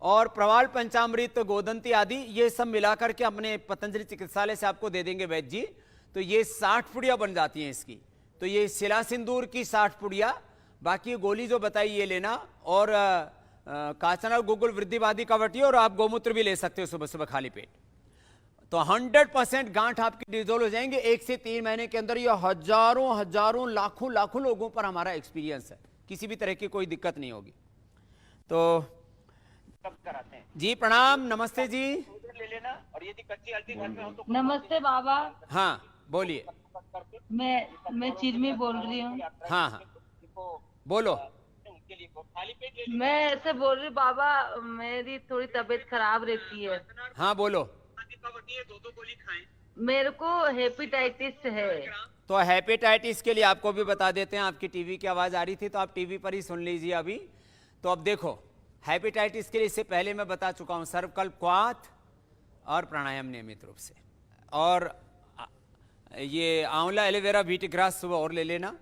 और प्रवाल पंचामृत, गोदंती आदि, ये सब मिलाकर के अपने पतंजलि चिकित्सालय से आपको दे देंगे वैद्य जी। तो ये 60 पुड़िया बन जाती हैं इसकी। तो ये शिला सिंदूर की 60 पुड़िया, बाकी गोली जो बताई ये लेना, और काचनार गुग्गुल, वृद्धि बाधिका वटी, और आप गोमूत्र भी ले सकते हो सुबह सुबह खाली पेट। तो 100% गांठ आपकी डिजोल्व हो जाएंगे 1 से 3 महीने के अंदर। ये हजारों लाखों लोगों पर हमारा एक्सपीरियंस है, किसी भी तरह की कोई दिक्कत नहीं होगी। तो कराते हैं। जी प्रणाम, नमस्ते जी। ले लेना, और यदि कच्ची हल्दी घर में हो तो नमस्ते बाबा। हाँ बोलिए। मैं चिरमी बोल रही हूँ। हाँ हाँ बोलो। मैं ऐसे बोल रही हूँ बाबा, मेरी थोड़ी तबीयत खराब रहती है। हाँ बोलो। 2-2 गोली खाएं। मेरे को हेपेटाइटिस है। तो हेपेटाइटिस के लिए आपको भी बता देते हैं। आपकी टीवी की आवाज आ रही थी तो आप टीवी पर ही सुन लीजिए अभी। तो अब देखो, हेपेटाइटिस के लिए इससे पहले मैं बता चुका हूं, सर्वकल्प क्वाथ और प्राणायाम नियमित रूप से, और ये आंवला, एलोवेरा, बीट ग्रास सुबह और ले लेना।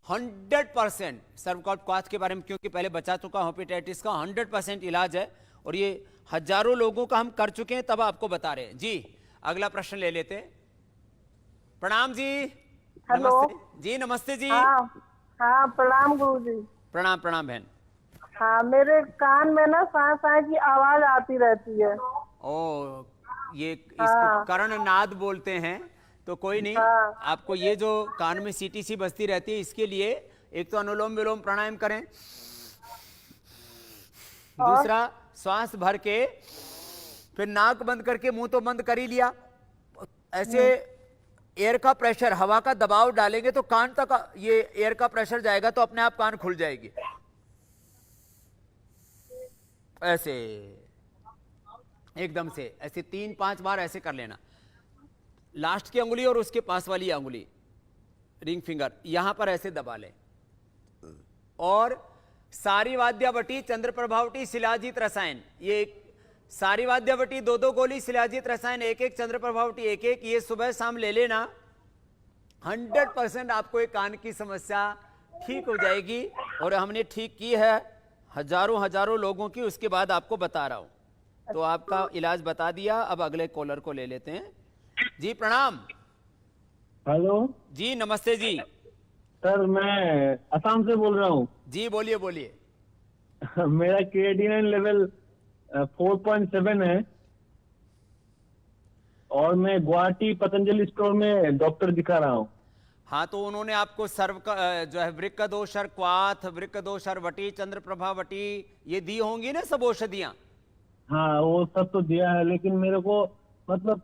100% सर्वकल्प क्वाथ के बारे में क्योंकि पहले बचा चुका हूं, हेपेटाइटिस का 100% इलाज है, और ये हजारों लोगों का हम कर चुके हैं, तब आपको बता रहे हैं। जी अगला प्रश्न ले लेते हैं। प्रणाम जी। हेलो जी नमस्ते जी। हाँ प्रणाम गुरु जी। प्रणाम प्रणाम बहन। हाँ, मेरे कान में ना सांस की आवाज आती रहती है। ओ, ये इसको कर्णनाद बोलते हैं। तो कोई नहीं, आपको ये जो कान में सीटीसी बजती रहती है, इसके लिए एक तो अनुलोम विलोम प्राणायाम करें, दूसरा श्वास भर के फिर नाक बंद करके मुंह तो बंद कर ही लिया, ऐसे एयर का प्रेशर, हवा का दबाव डालेंगे तो कान तक ये एयर का प्रेशर जाएगा, तो अपने आप कान खुल जाएगी। ऐसे एकदम से ऐसे 3-5 बार ऐसे कर लेना। लास्ट की अंगुली और उसके पास वाली अंगुली, रिंग फिंगर, यहां पर ऐसे दबा लें। और सारी वाद्यावटी, चंद्र प्रभावटी, शिलाजीत रसायन, ये सारी वाद्यावटी 2-2 गोली, शिलाजीत रसायन 1-1, चंद्र प्रभावटी 1-1, ये सुबह शाम ले लेना। 100% आपको एक कान की समस्या ठीक हो जाएगी, और हमने ठीक की है हजारों लोगों की, उसके बाद आपको बता रहा हूं। तो आपका इलाज बता दिया। अब अगले कॉलर को ले लेते हैं। जी प्रणाम। हेलो जी नमस्ते जी। सर, मैं असम से बोल रहा हूँ। जी बोलिए बोलिए। मेरा क्रिएटिनिन लेवल 4.7 है, और मैं गुवाहाटी पतंजलि स्टोर में डॉक्टर दिखा रहा हूँ। हाँ, तो उन्होंने आपको सर्व का जो है वृक्कदोषर क्वाथ, वृक्कदोषर वटी, चंद्रप्रभा वटी, ये दी होंगी ना सब औषधियां। हाँ, वो सब तो दिया है, लेकिन मेरे को मतलब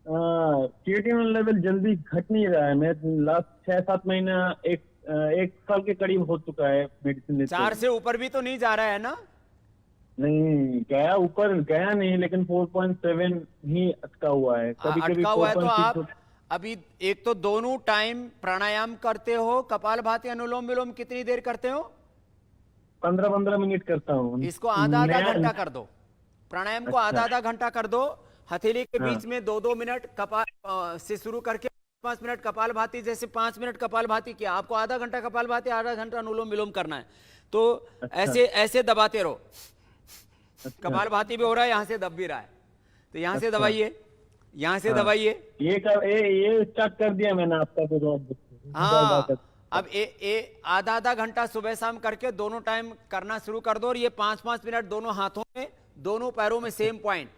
क्रिएटिनिन लेवल जल्दी घट नहीं रहा है। मैं लास्ट 6-7 महीना, एक साल के करीब हो चुका है मेडिसिन लेते 4 हुए। से ऊपर भी तो नहीं जा रहा है ना? नहीं गया, ऊपर गया नहीं, लेकिन 4.7 ही अटका हुआ है। कभी कभी अटका हुआ है। तो 4.6। आप अभी एक तो दोनों टाइम प्राणायाम करते हो, कपालभाति अनुलोम विलोम कितनी देर करते हो? 15-15 मिनट करता हूँ। इसको आधा नया- घंटा कर दो। प्राणायाम को आधा घंटा कर दो। हथेली के बीच में 2-2 मिनट कपाल से शुरू करके 5 मिनट कपालभाति, जैसे 5 मिनट कपालभाति किया, आपको आधा घंटा कपालभाति, आधा घंटा अनुलोम विलोम करना है। तो ऐसे ऐसे दबाते रहो। कपालभाति भी हो रहा है, यहां से दब भी रहा है, तो यहां से दबाइए, यहां से दबाइए। ये स्टार्ट कर दिया मैंने आपका तो जवाब। हाँ, अब आधा घंटा सुबह शाम करके दोनों टाइम करना शुरू कर दो। और ये 5-5 मिनट दोनों हाथों में, दोनों पैरों में सेम पॉइंट,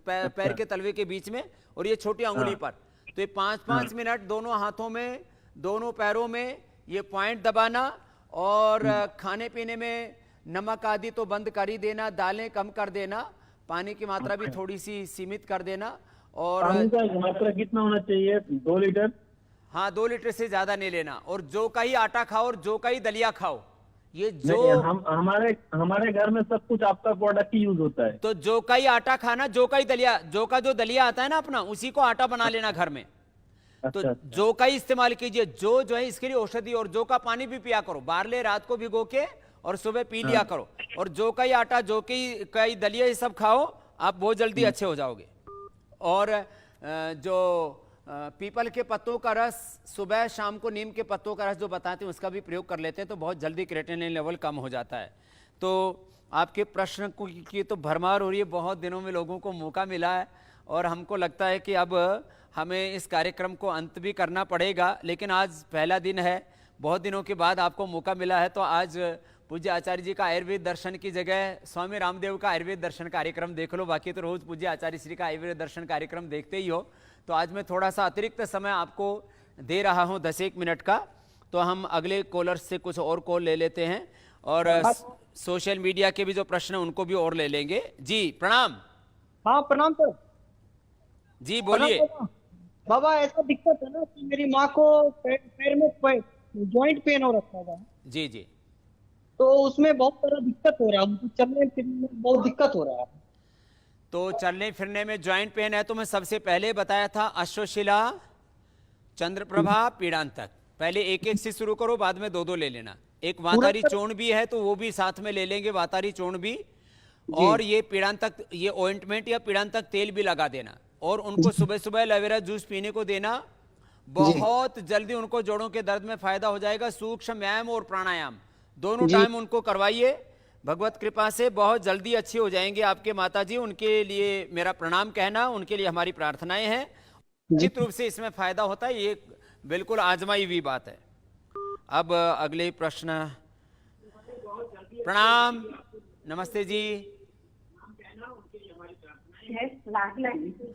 पैर के तलवे के बीच में, और ये छोटी अंगुली पर। तो ये 5-5 मिनट दोनों हाथों में, दोनों पैरों में ये पॉइंट दबाना। और खाने पीने में नमक आदि तो बंद कर ही देना, दालें कम कर देना, पानी की मात्रा भी थोड़ी सी सीमित कर देना। और पानी का मात्रा कितना होना चाहिए? 2 लीटर? हाँ, 2 लीटर से ज्यादा नहीं लेना। और जौ का ही आटा खाओ और जौ का ही दलिया खाओ। ये नहीं, जो हमारे घर में सब कुछ आपका प्रोडक्ट ही यूज होता है। तो जौ का ही आटा खाना, जौ का ही दलिया, जौ का जो दलिया आता है ना अपना, उसी को आटा बना लेना घर में। तो अच्छा। जौ का ही इस्तेमाल कीजिए। जौ जो है इसके लिए औषधि, और जौ का पानी भी पिया करो। बारले रात को भिगो के और सुबह पी लिया करो। और जौ का ही आटा, जौ का ही दलिया, ये सब खाओ, आप बहुत जल्दी अच्छे हो जाओगे। और जो पीपल के पत्तों का रस, सुबह शाम को नीम के पत्तों का रस जो बताते हैं, उसका भी प्रयोग कर लेते हैं, तो बहुत जल्दी क्रिएटिनिन लेवल कम हो जाता है। तो आपके प्रश्न की तो भरमार हो रही है। बहुत दिनों में लोगों को मौका मिला है, और हमको लगता है कि अब हमें इस कार्यक्रम को अंत भी करना पड़ेगा। लेकिन आज पहला दिन है, बहुत दिनों के बाद आपको मौका मिला है, तो आज पूज्य आचार्य जी का आयुर्वेद दर्शन की जगह स्वामी रामदेव का आयुर्वेद दर्शन कार्यक्रम देख लो। बाकी तो रोज पूज्य आचार्य श्री का आयुर्वेद दर्शन कार्यक्रम देखते ही हो। तो आज मैं थोड़ा सा अतिरिक्त समय आपको दे रहा हूं, 10-1 मिनट का। तो हम अगले कॉलर से कुछ और कॉल ले लेते हैं, और सोशल मीडिया के भी जो प्रश्न है उनको भी और ले लेंगे। जी प्रणाम। हाँ प्रणाम सर। जी बोलिए। बाबा, ऐसा दिक्कत है ना कि मेरी माँ को पैर में जॉइंट पेन हो रखा था। जी जी। तो उसमें बहुत सारा दिक्कत हो रहा है, हमको चलने फिरने में बहुत दिक्कत हो रहा है। तो चलने फिरने में जॉइंट पेन है, तो मैं सबसे पहले बताया था अश्वशिला, चंद्रप्रभा, पीड़ांतक। पहले एक से शुरू करो, बाद में 2-2 ले लेना। एक वातारी चूर्ण भी है, तो वो भी साथ में ले लेंगे, वातारी चूर्ण भी। और ये पीड़ांतक, ये ऑइंटमेंट या पीड़ांतक तेल भी लगा देना। और उनको सुबह सुबह एलोवेरा जूस पीने को देना। बहुत जल्दी उनको जोड़ों के दर्द में फायदा हो जाएगा। सूक्ष्म व्यायाम और प्राणायाम दोनों टाइम उनको करवाइए। भगवत कृपा से बहुत जल्दी अच्छी हो जाएंगे आपके माताजी। उनके लिए मेरा प्रणाम कहना, उनके लिए हमारी प्रार्थनाएं हैं। निश्चित रूप से इसमें फायदा होता है, ये बिल्कुल आजमाई हुई बात है। अब अगले प्रश्न। प्रणाम, नमस्ते जी।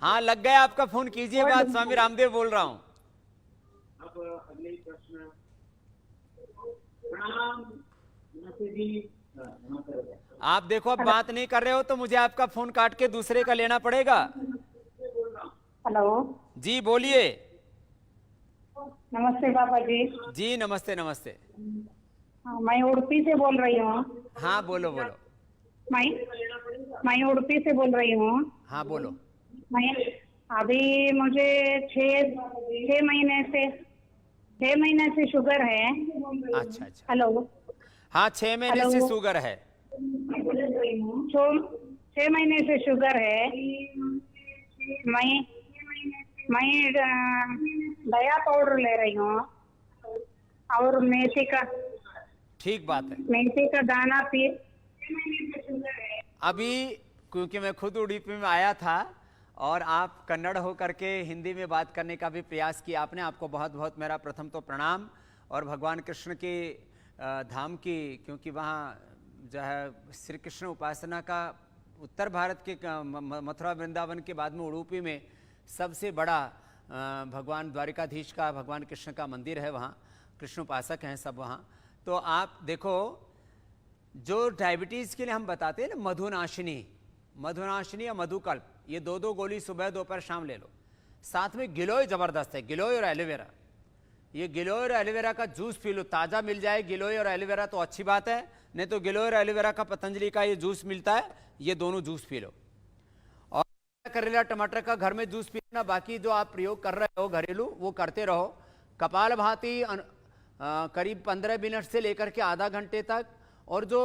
हाँ लग गया आपका फोन, कीजिए बात। स्वामी रामदेव बोल रहा हूँ। अब अगले प्रश्न। प्रणाम, नमस्ते जी। आप देखो, अब बात नहीं कर रहे हो तो मुझे आपका फोन काट के दूसरे का लेना पड़ेगा। हेलो जी बोलिए। नमस्ते बाबा जी। जी नमस्ते नमस्ते। हाँ, मैं उड़पी से बोल रही हूँ। हाँ बोलो बोलो। मैं उड़पी से बोल रही हूँ। हाँ बोलो। मैं अभी मुझे 6 महीने से शुगर है। अच्छा अच्छा। हेलो। हाँ 6 महीने से शुगर है। 6 महीने से शुगर है। मैं दया पाउडर ले रही हूँ और ठीक बात है। मेथी का दाना पी। अभी क्योंकि मैं खुद उडुपी में आया था और आप कन्नड़ होकर के हिंदी में बात करने का भी प्रयास किया आपने, आपको बहुत बहुत मेरा प्रथम तो प्रणाम। और भगवान कृष्ण के धाम की, क्योंकि वहाँ जो है श्री कृष्ण उपासना का उत्तर भारत के मथुरा वृंदावन के बाद में उडुपी में सबसे बड़ा भगवान द्वारिकाधीश का भगवान कृष्ण का मंदिर है, वहाँ कृष्ण उपासक हैं सब वहाँ। तो आप देखो, जो डायबिटीज़ के लिए हम बताते हैं ना मधुनाशिनी या मधुकल्प, ये 2-2 गोली सुबह दोपहर शाम ले लो। साथ में गिलोय ज़बरदस्त है, गिलोय और एलोवेरा। ये गिलोय और एलोवेरा का जूस पी लो, ताज़ा मिल जाए गिलोय और एलोवेरा तो अच्छी बात है, नहीं तो गिलोय और एलोवेरा का पतंजलि का ये जूस मिलता है, ये दोनों जूस पी लो। और करेला टमाटर का घर में जूस पी लेना, बाकी जो आप प्रयोग कर रहे हो घरेलू वो करते रहो। कपालभाति करीब 15 मिनट से लेकर के आधा घंटे तक, और जो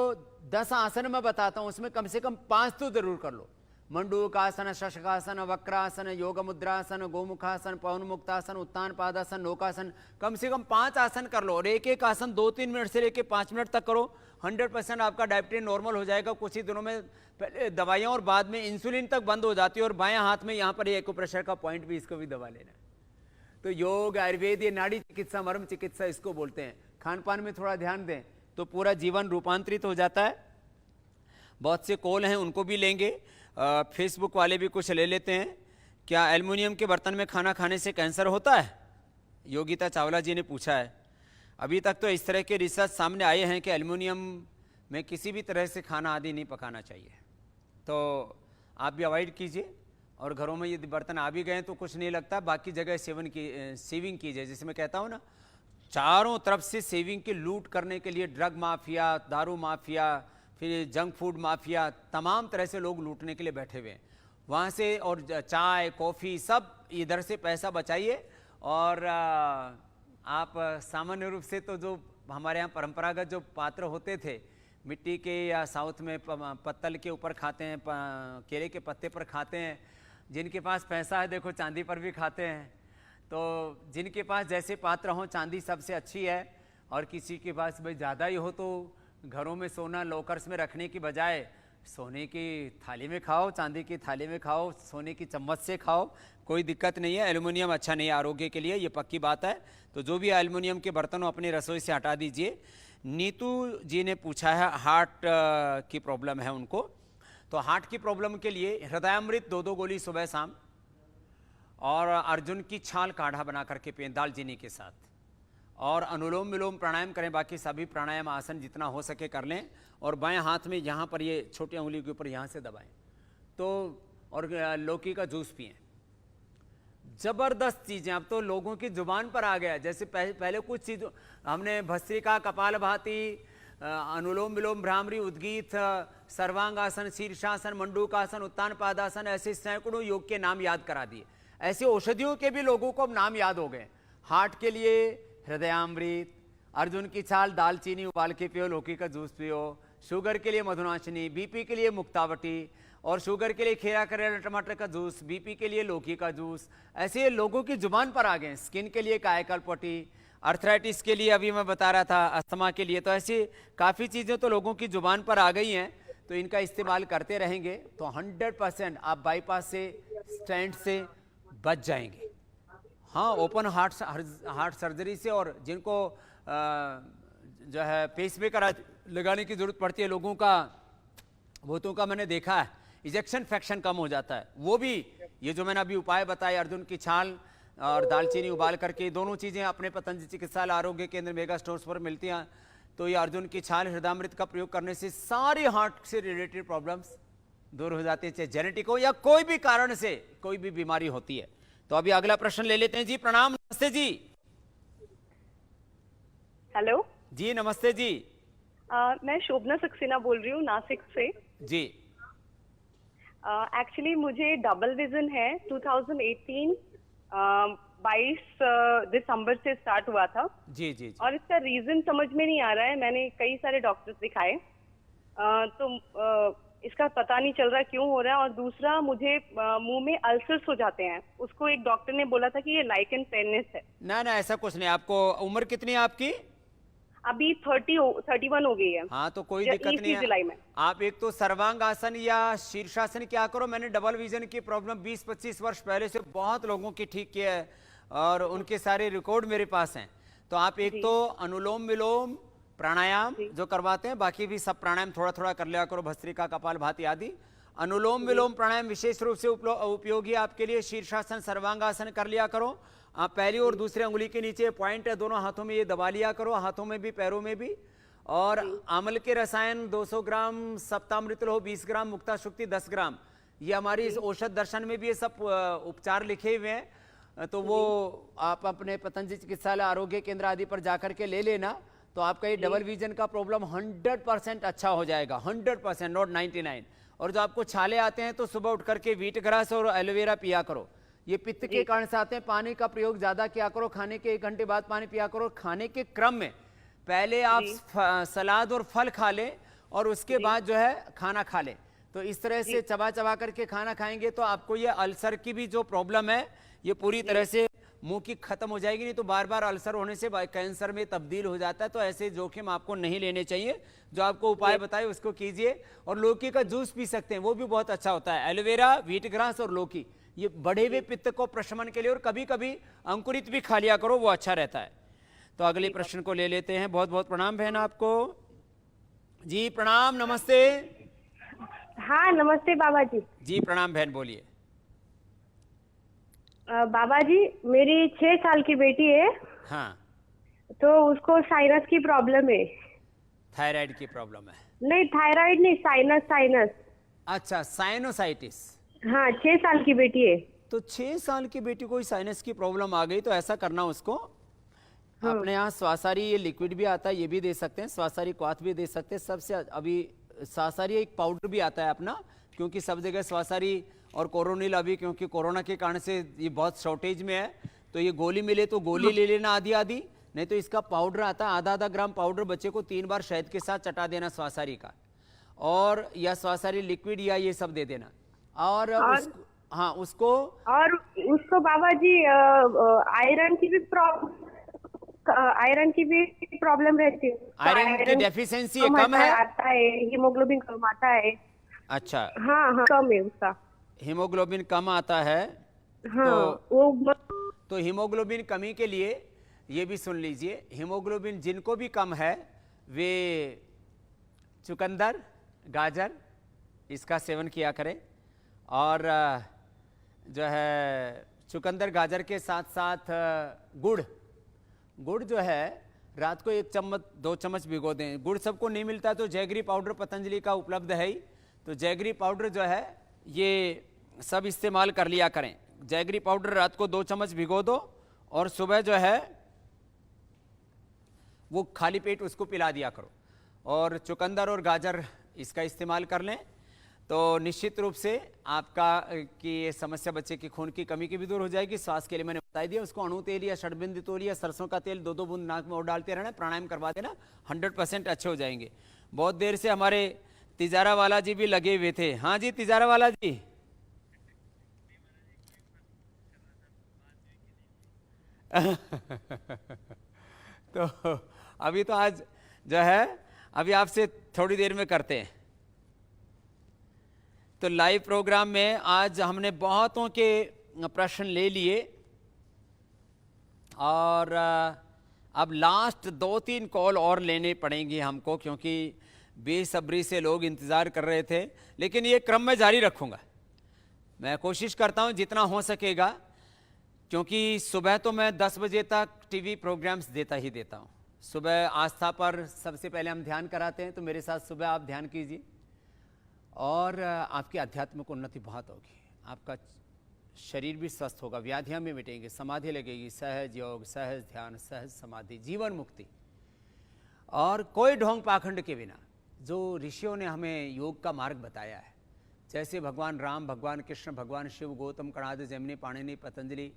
10 आसन मैं बताता हूँ उसमें कम से कम 5 तो जरूर कर लो। मंडूकासन, शशकासन, वक्रासन, योग मुद्रासन, गोमुखासन, पवन मुक्तासन, उत्तान पादासन, नौकासन, कम से कम 5 आसन कर लो। और एक आसन 2-3 मिनट से लेकर 5 मिनट तक करो। 100% आपका डायबिटीज नॉर्मल हो जाएगा। कुछ ही दिनों में पहले दवाइयाँ और बाद में इंसुलिन तक बंद हो जाती है। और बाएं हाथ में यहाँ पर एक्यूप्रेशर का पॉइंट भी, इसको भी दबा लेना। तो योग, आयुर्वेद, ये नाड़ी चिकित्सा, मर्म चिकित्सा इसको बोलते हैं। खान पान में थोड़ा ध्यान दें तो पूरा जीवन रूपांतरित हो जाता है। बहुत से कॉल हैं, उनको भी लेंगे। फेसबुक वाले भी कुछ ले लेते हैं। क्या एल्युमिनियम के बर्तन में खाना खाने से कैंसर होता है? योगिता चावला जी ने पूछा है। अभी तक तो इस तरह के रिसर्च सामने आए हैं कि एल्युमिनियम में किसी भी तरह से खाना आदि नहीं पकाना चाहिए, तो आप भी अवॉइड कीजिए। और घरों में यदि बर्तन आ भी गए तो कुछ नहीं लगता, बाकी जगह सेविंग कीजिए। जैसे मैं कहता हूँ ना, चारों तरफ से सेविंग की लूट करने के लिए ड्रग माफिया, दारू माफिया, फिर जंक फूड माफिया, तमाम तरह से लोग लूटने के लिए बैठे हुए हैं वहाँ से। और चाय, कॉफ़ी, सब इधर से पैसा बचाइए। और आप सामान्य रूप से तो जो हमारे यहाँ परंपरागत जो पात्र होते थे मिट्टी के, या साउथ में पत्तल के ऊपर खाते हैं, केले के पत्ते पर खाते हैं। जिनके पास पैसा है देखो चांदी पर भी खाते हैं। तो जिनके पास जैसे पात्र हों, चांदी सबसे अच्छी है। और किसी के पास भाई ज़्यादा ही हो तो घरों में सोना लॉकर्स में रखने की बजाय सोने की थाली में खाओ, चांदी की थाली में खाओ, सोने की चम्मच से खाओ, कोई दिक्कत नहीं है। एल्युमिनियम अच्छा नहीं है आरोग्य के लिए, ये पक्की बात है। तो जो भी एल्युमिनियम के बर्तन हो अपनी रसोई से हटा दीजिए। नीतू जी ने पूछा है, हार्ट की प्रॉब्लम है उनको। तो हार्ट की प्रॉब्लम के लिए हृदयामृत 2-2 गोली सुबह शाम, और अर्जुन की छाल काढ़ा बना करके पिएं दालचीनी के साथ, और अनुलोम विलोम प्राणायाम करें। बाकी सभी प्राणायाम आसन जितना हो सके कर लें। और बाएं हाथ में यहाँ पर ये छोटी उंगली के ऊपर यहाँ से दबाएं तो, और लौकी का जूस पिएं। जबरदस्त चीजें अब तो लोगों की जुबान पर आ गया। जैसे पहले कुछ चीज़ों हमने भस्त्रिका, कपालभाति, अनुलोम विलोम, भ्रामरी, उद्गीत, सर्वांगासन, शीर्षासन, मंडूकासन, उत्तान पादासन, ऐसे सैकड़ों योग के नाम याद करा दिए। ऐसे औषधियों के भी लोगों को अब नाम याद हो गए। हार्ट के लिए हृदयामृत, अर्जुन की छाल, दालचीनी उबाल के पियो, लौकी का जूस पियो। शुगर के लिए मधुनाशिनी, बीपी के लिए मुक्तावटी, और शुगर के लिए खीरा, करेला, टमाटर का जूस, बीपी के लिए लौकी का जूस। ऐसे लोगों की जुबान पर आ गए। स्किन के लिए कायाकल्पवटी, अर्थराइटिस के लिए अभी मैं बता रहा था, अस्थमा के लिए। तो ऐसी काफ़ी चीज़ें तो लोगों की जुबान पर आ गई हैं, तो इनका इस्तेमाल करते रहेंगे तो 100% आप बाईपास से, स्टेंट से बच जाएंगे। हाँ, ओपन हार्ट सर्जरी से, और जिनको जो है पेसमेकर लगाने की ज़रूरत पड़ती है लोगों का, बहुतों का मैंने देखा है इजेक्शन फ्रैक्शन कम हो जाता है। वो भी ये जो मैंने अभी उपाय बताए, अर्जुन की छाल और दालचीनी उबाल करके, दोनों चीज़ें अपने पतंजलि चिकित्सालय आरोग्य केंद्र मेगा स्टोर्स पर मिलती हैं। तो ये अर्जुन की छाल, हृदयामृत का प्रयोग करने से सारी हार्ट से रिलेटेड प्रॉब्लम्स दूर हो जाती है, चाहे जेनेटिक हो या कोई भी कारण से कोई भी बीमारी होती है। तो अभी अगला प्रश्न ले लेते हैं जी। प्रणाम, नमस्ते जी। हेलो जी नमस्ते जी। मैं शोभना सक्सेना बोल रही हूँ नासिक से जी। एक्चुअली मुझे डबल विजन है। 2018 22 दिसंबर से स्टार्ट हुआ था। जी जी। और इसका रीजन समझ में नहीं आ रहा है। मैंने कई सारे डॉक्टर्स दिखाए, तो इसका पता नहीं चल रहा क्यों हो रहा है। और दूसरा, मुझे मुंह में अल्सर्स हो जाते हैं। उसको एक डॉक्टर ने बोला था कि ये लाइकन पेनिस है। ना ना, ऐसा कुछ नहीं। आपको उम्र कितनी है आपकी? अभी 31 हो गई है। हाँ, तो कोई दिक्कत नहीं जुलाई है। में। आप एक तो सर्वांग आसन या शीर्षासन क्या करो। मैंने डबल विजन की प्रॉब्लम 20-25 वर्ष पहले से बहुत लोगों की ठीक किया है और उनके सारे रिकॉर्ड मेरे पास हैं। तो आप एक तो अनुलोम विलोम प्राणायाम जो करवाते हैं, बाकी भी सब प्राणायाम थोड़ा थोड़ा कर लिया करो, भस्त्रिका, कपालभाति आदि। अनुलोम विलोम प्राणायाम विशेष रूप से उपयोगी आपके लिए। शीर्षासन, सर्वांगासन कर लिया करो। आप पहली और दूसरी अंगुली के नीचे पॉइंट है, दोनों हाथों में ये दबा लिया करो, हाथों में भी पैरों में भी। और आमल के रसायन 200 ग्राम, सप्तामृत हो 20 ग्राम, मुक्ता शुक्ति 10 ग्राम, ये हमारी इस औषध दर्शन में भी ये सब उपचार लिखे हुए हैं। तो वो आप अपने पतंजलि चिकित्सालय, आरोग्य केंद्र आदि पर जाकर के ले लेना, तो आपका ये डबल विजन का प्रॉब्लम 100% अच्छा हो जाएगा। 100%, नॉट 99। और जो आपको छाले आते हैं तो सुबह उठ करके व्हीट ग्रास और एलोवेरा पिया करो। ये पित्त के कारण से आते हैं। पानी का प्रयोग ज्यादा किया करो, खाने के 1 घंटे बाद पानी पिया करो। खाने के क्रम में पहले आप सलाद और फल खा लें और उसके बाद जो है खाना खा लें। तो इस तरह से चबा चबा करके खाना खाएंगे तो आपको ये अल्सर की भी जो प्रॉब्लम है ये पूरी तरह से मुंह की खत्म हो जाएगी। नहीं तो बार बार अल्सर होने से कैंसर में तब्दील हो जाता है। तो ऐसे जोखिम आपको नहीं लेने चाहिए। जो आपको उपाय बताए उसको कीजिए। और लौकी का जूस पी सकते हैं, वो भी बहुत अच्छा होता है। एलोवेरा, व्हीट ग्रास और लौकी, ये बढ़े हुए पित्त को प्रशमन के लिए। और कभी कभी अंकुरित भी खा लिया करो, वो अच्छा रहता है। तो अगले प्रश्न को ले लेते हैं। बहुत बहुत प्रणाम बहन आपको। जी प्रणाम, नमस्ते। हाँ नमस्ते बाबा जी। जी प्रणाम बहन, बोलिए। बाबा जी, मेरी 6 साल की बेटी है। हाँ, तो उसको साइनस की प्रॉब्लम है। थायराइड की प्रॉब्लम है? नहीं, थायराइड नहीं, साइनस। अच्छा, साइनोसाइटिस। हाँ, 6 साल की बेटी है। तो 6 साल की बेटी को साइनस की प्रॉब्लम आ गई तो ऐसा करना उसको, अपने यहाँ स्वासारी ये लिक्विड भी आता है, ये भी दे सकते हैं। स्वासारी क्वाथ भी दे सकते हैं। सबसे अभी स्वासारी एक पाउडर भी आता है अपना, क्योंकि सब जगह स्वासारी और कोरोनिल अभी क्योंकि कोरोना के कारण से ये बहुत शॉर्टेज में है। तो ये गोली मिले तो गोली ले लेना आधी आधी, नहीं तो इसका पाउडर आता है, आधा ग्राम पाउडर बच्चे को 3 बार शहद के साथ चटा देना स्वासारी का, और या स्वासारी लिक्विड या ये सब दे देना। और हाँ उसको, और उसको बाबा जी आयरन की भी प्रॉब्लम रहती है। आयरन की डेफिशिएंसी कम है, आता है, हीमोग्लोबिन कम आता है। अच्छा, हाँ कम है उसका, हीमोग्लोबिन कम आता है। हाँ, तो हीमोग्लोबिन कमी के लिए ये भी सुन लीजिए। हीमोग्लोबिन जिनको भी कम है वे चुकंदर, गाजर इसका सेवन किया करें। और जो है चुकंदर गाजर के साथ साथ गुड़ जो है रात को 1 चम्मच 2 चम्मच भिगो दें। गुड़ सबको नहीं मिलता तो जैगरी पाउडर पतंजलि का उपलब्ध है ही, तो जैगरी पाउडर जो है ये सब इस्तेमाल कर लिया करें। जैगरी पाउडर रात को 2 चम्मच भिगो दो और सुबह जो है वो खाली पेट उसको पिला दिया करो। और चुकंदर और गाजर इसका इस्तेमाल कर लें तो निश्चित रूप से आपका की ये समस्या बच्चे की खून की कमी की भी दूर हो जाएगी। श्वास के लिए मैंने बता दिया, उसको अणु तेल या षडबिंदी तोल या सरसों का तेल 2-2 बूंद नाक में और डालते रहना, प्राणायाम करवा देना, 100% अच्छे हो जाएंगे। बहुत देर से हमारे तिजारा वाला जी भी लगे हुए थे। हाँ जी तिजारा वाला जी, तो अभी तो आज जो है अभी आपसे थोड़ी देर में करते हैं। तो लाइव प्रोग्राम में आज हमने बहुतों के प्रश्न ले लिए और अब लास्ट 2-3 कॉल और लेने पड़ेंगे हमको, क्योंकि बेसब्री से लोग इंतज़ार कर रहे थे। लेकिन ये क्रम में जारी रखूँगा, मैं कोशिश करता हूँ जितना हो सकेगा, क्योंकि सुबह तो मैं 10 बजे तक टीवी प्रोग्राम्स देता ही देता हूँ। सुबह आस्था पर सबसे पहले हम ध्यान कराते हैं, तो मेरे साथ सुबह आप ध्यान कीजिए और आपकी आध्यात्मिक उन्नति बहुत होगी, आपका शरीर भी स्वस्थ होगा, व्याधियाँ भी मिटेंगी, समाधि लगेगी, सहज योग, सहज ध्यान, सहज समाधि, जीवन मुक्ति। और कोई ढोंग पाखंड के बिना जो ऋषियों ने हमें योग का मार्ग बताया है, जैसे भगवान राम, भगवान कृष्ण, भगवान शिव, गौतम, कणाद, जैमिनी, पाणिनि, पतंजलि,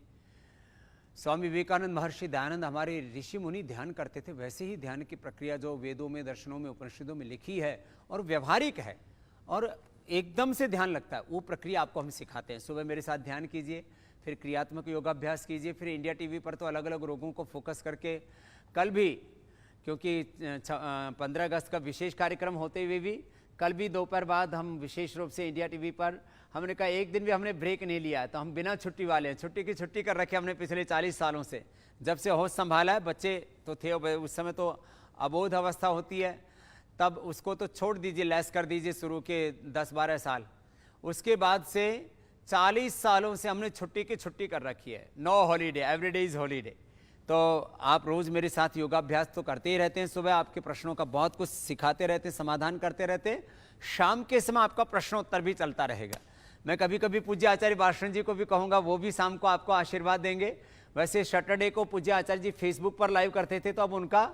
स्वामी विवेकानंद, महर्षि दयानंद, हमारे ऋषि मुनि ध्यान करते थे, वैसे ही ध्यान की प्रक्रिया जो वेदों में, दर्शनों में, उपनिषदों में लिखी है और व्यवहारिक है और एकदम से ध्यान लगता है, वो प्रक्रिया आपको हम सिखाते हैं। सुबह मेरे साथ ध्यान कीजिए, फिर क्रियात्मक योगाभ्यास कीजिए, फिर इंडिया टीवी पर तो अलग अलग रोगों को फोकस करके, कल भी क्योंकि 15 अगस्त का विशेष कार्यक्रम होते हुए भी कल भी दोपहर बाद हम विशेष रूप से इंडिया टीवी पर, हमने कहा एक दिन भी हमने ब्रेक नहीं लिया, तो हम बिना छुट्टी वाले हैं। छुट्टी की छुट्टी कर रखे हमने पिछले 40 सालों से, जब से होश संभाला है। बच्चे तो थे उस समय, तो अबोध अवस्था होती है, तब उसको तो छोड़ दीजिए, लेस कर दीजिए शुरू के 10-12 साल। उसके बाद से 40 सालों से हमने छुट्टी की छुट्टी कर रखी है। No holiday, everyday is holiday. तो आप रोज़ मेरे साथ योगाभ्यास तो करते ही रहते हैं, सुबह आपके प्रश्नों का बहुत कुछ सिखाते रहते हैं, समाधान करते रहते हैं। शाम के समय आपका प्रश्नोत्तर भी चलता रहेगा। मैं कभी कभी पूज्य आचार्य भाषण जी को भी कहूँगा, वो भी शाम को आपको आशीर्वाद देंगे। वैसे सैटरडे को पूज्य आचार्य जी फेसबुक पर लाइव करते थे, तो अब उनका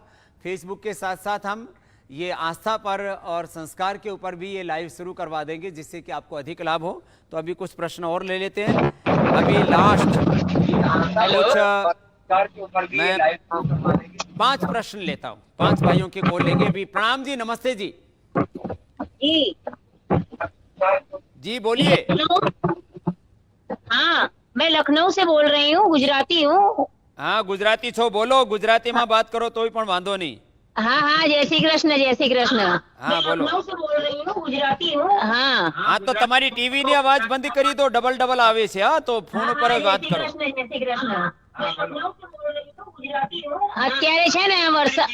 फेसबुक के साथ साथ हम ये आस्था पर और संस्कार के ऊपर भी ये लाइव शुरू करवा देंगे, जिससे कि आपको अधिक लाभ हो। तो अभी कुछ प्रश्न और ले लेते हैं। अभी लास्ट कुछ मैं 5 प्रश्न लेता हूँ, 5 भाइयों के कॉल लेंगे अभी। प्रणाम जी, नमस्ते जी। जी बोलिए। हाँ, मैं लखनऊ से बोल रही हूँ, गुजराती हूँ। हाँ गुजराती छो, बोलो गुजराती में बात करो तो भी वांधो नहीं। हाँ हाँ, जय श्री कृष्ण, जय श्री कृष्ण। हाँ बोलो। लखनऊ से बोल रही हूँ, गुजराती हूँ। हाँ हाँ, तो तुम्हारी टीवी ने आवाज बंद करी तो डबल आवे से। हाँ, तो फोन पर बात करो। जय श्री कृष्ण। અત્યારે છે ને વરસાદ,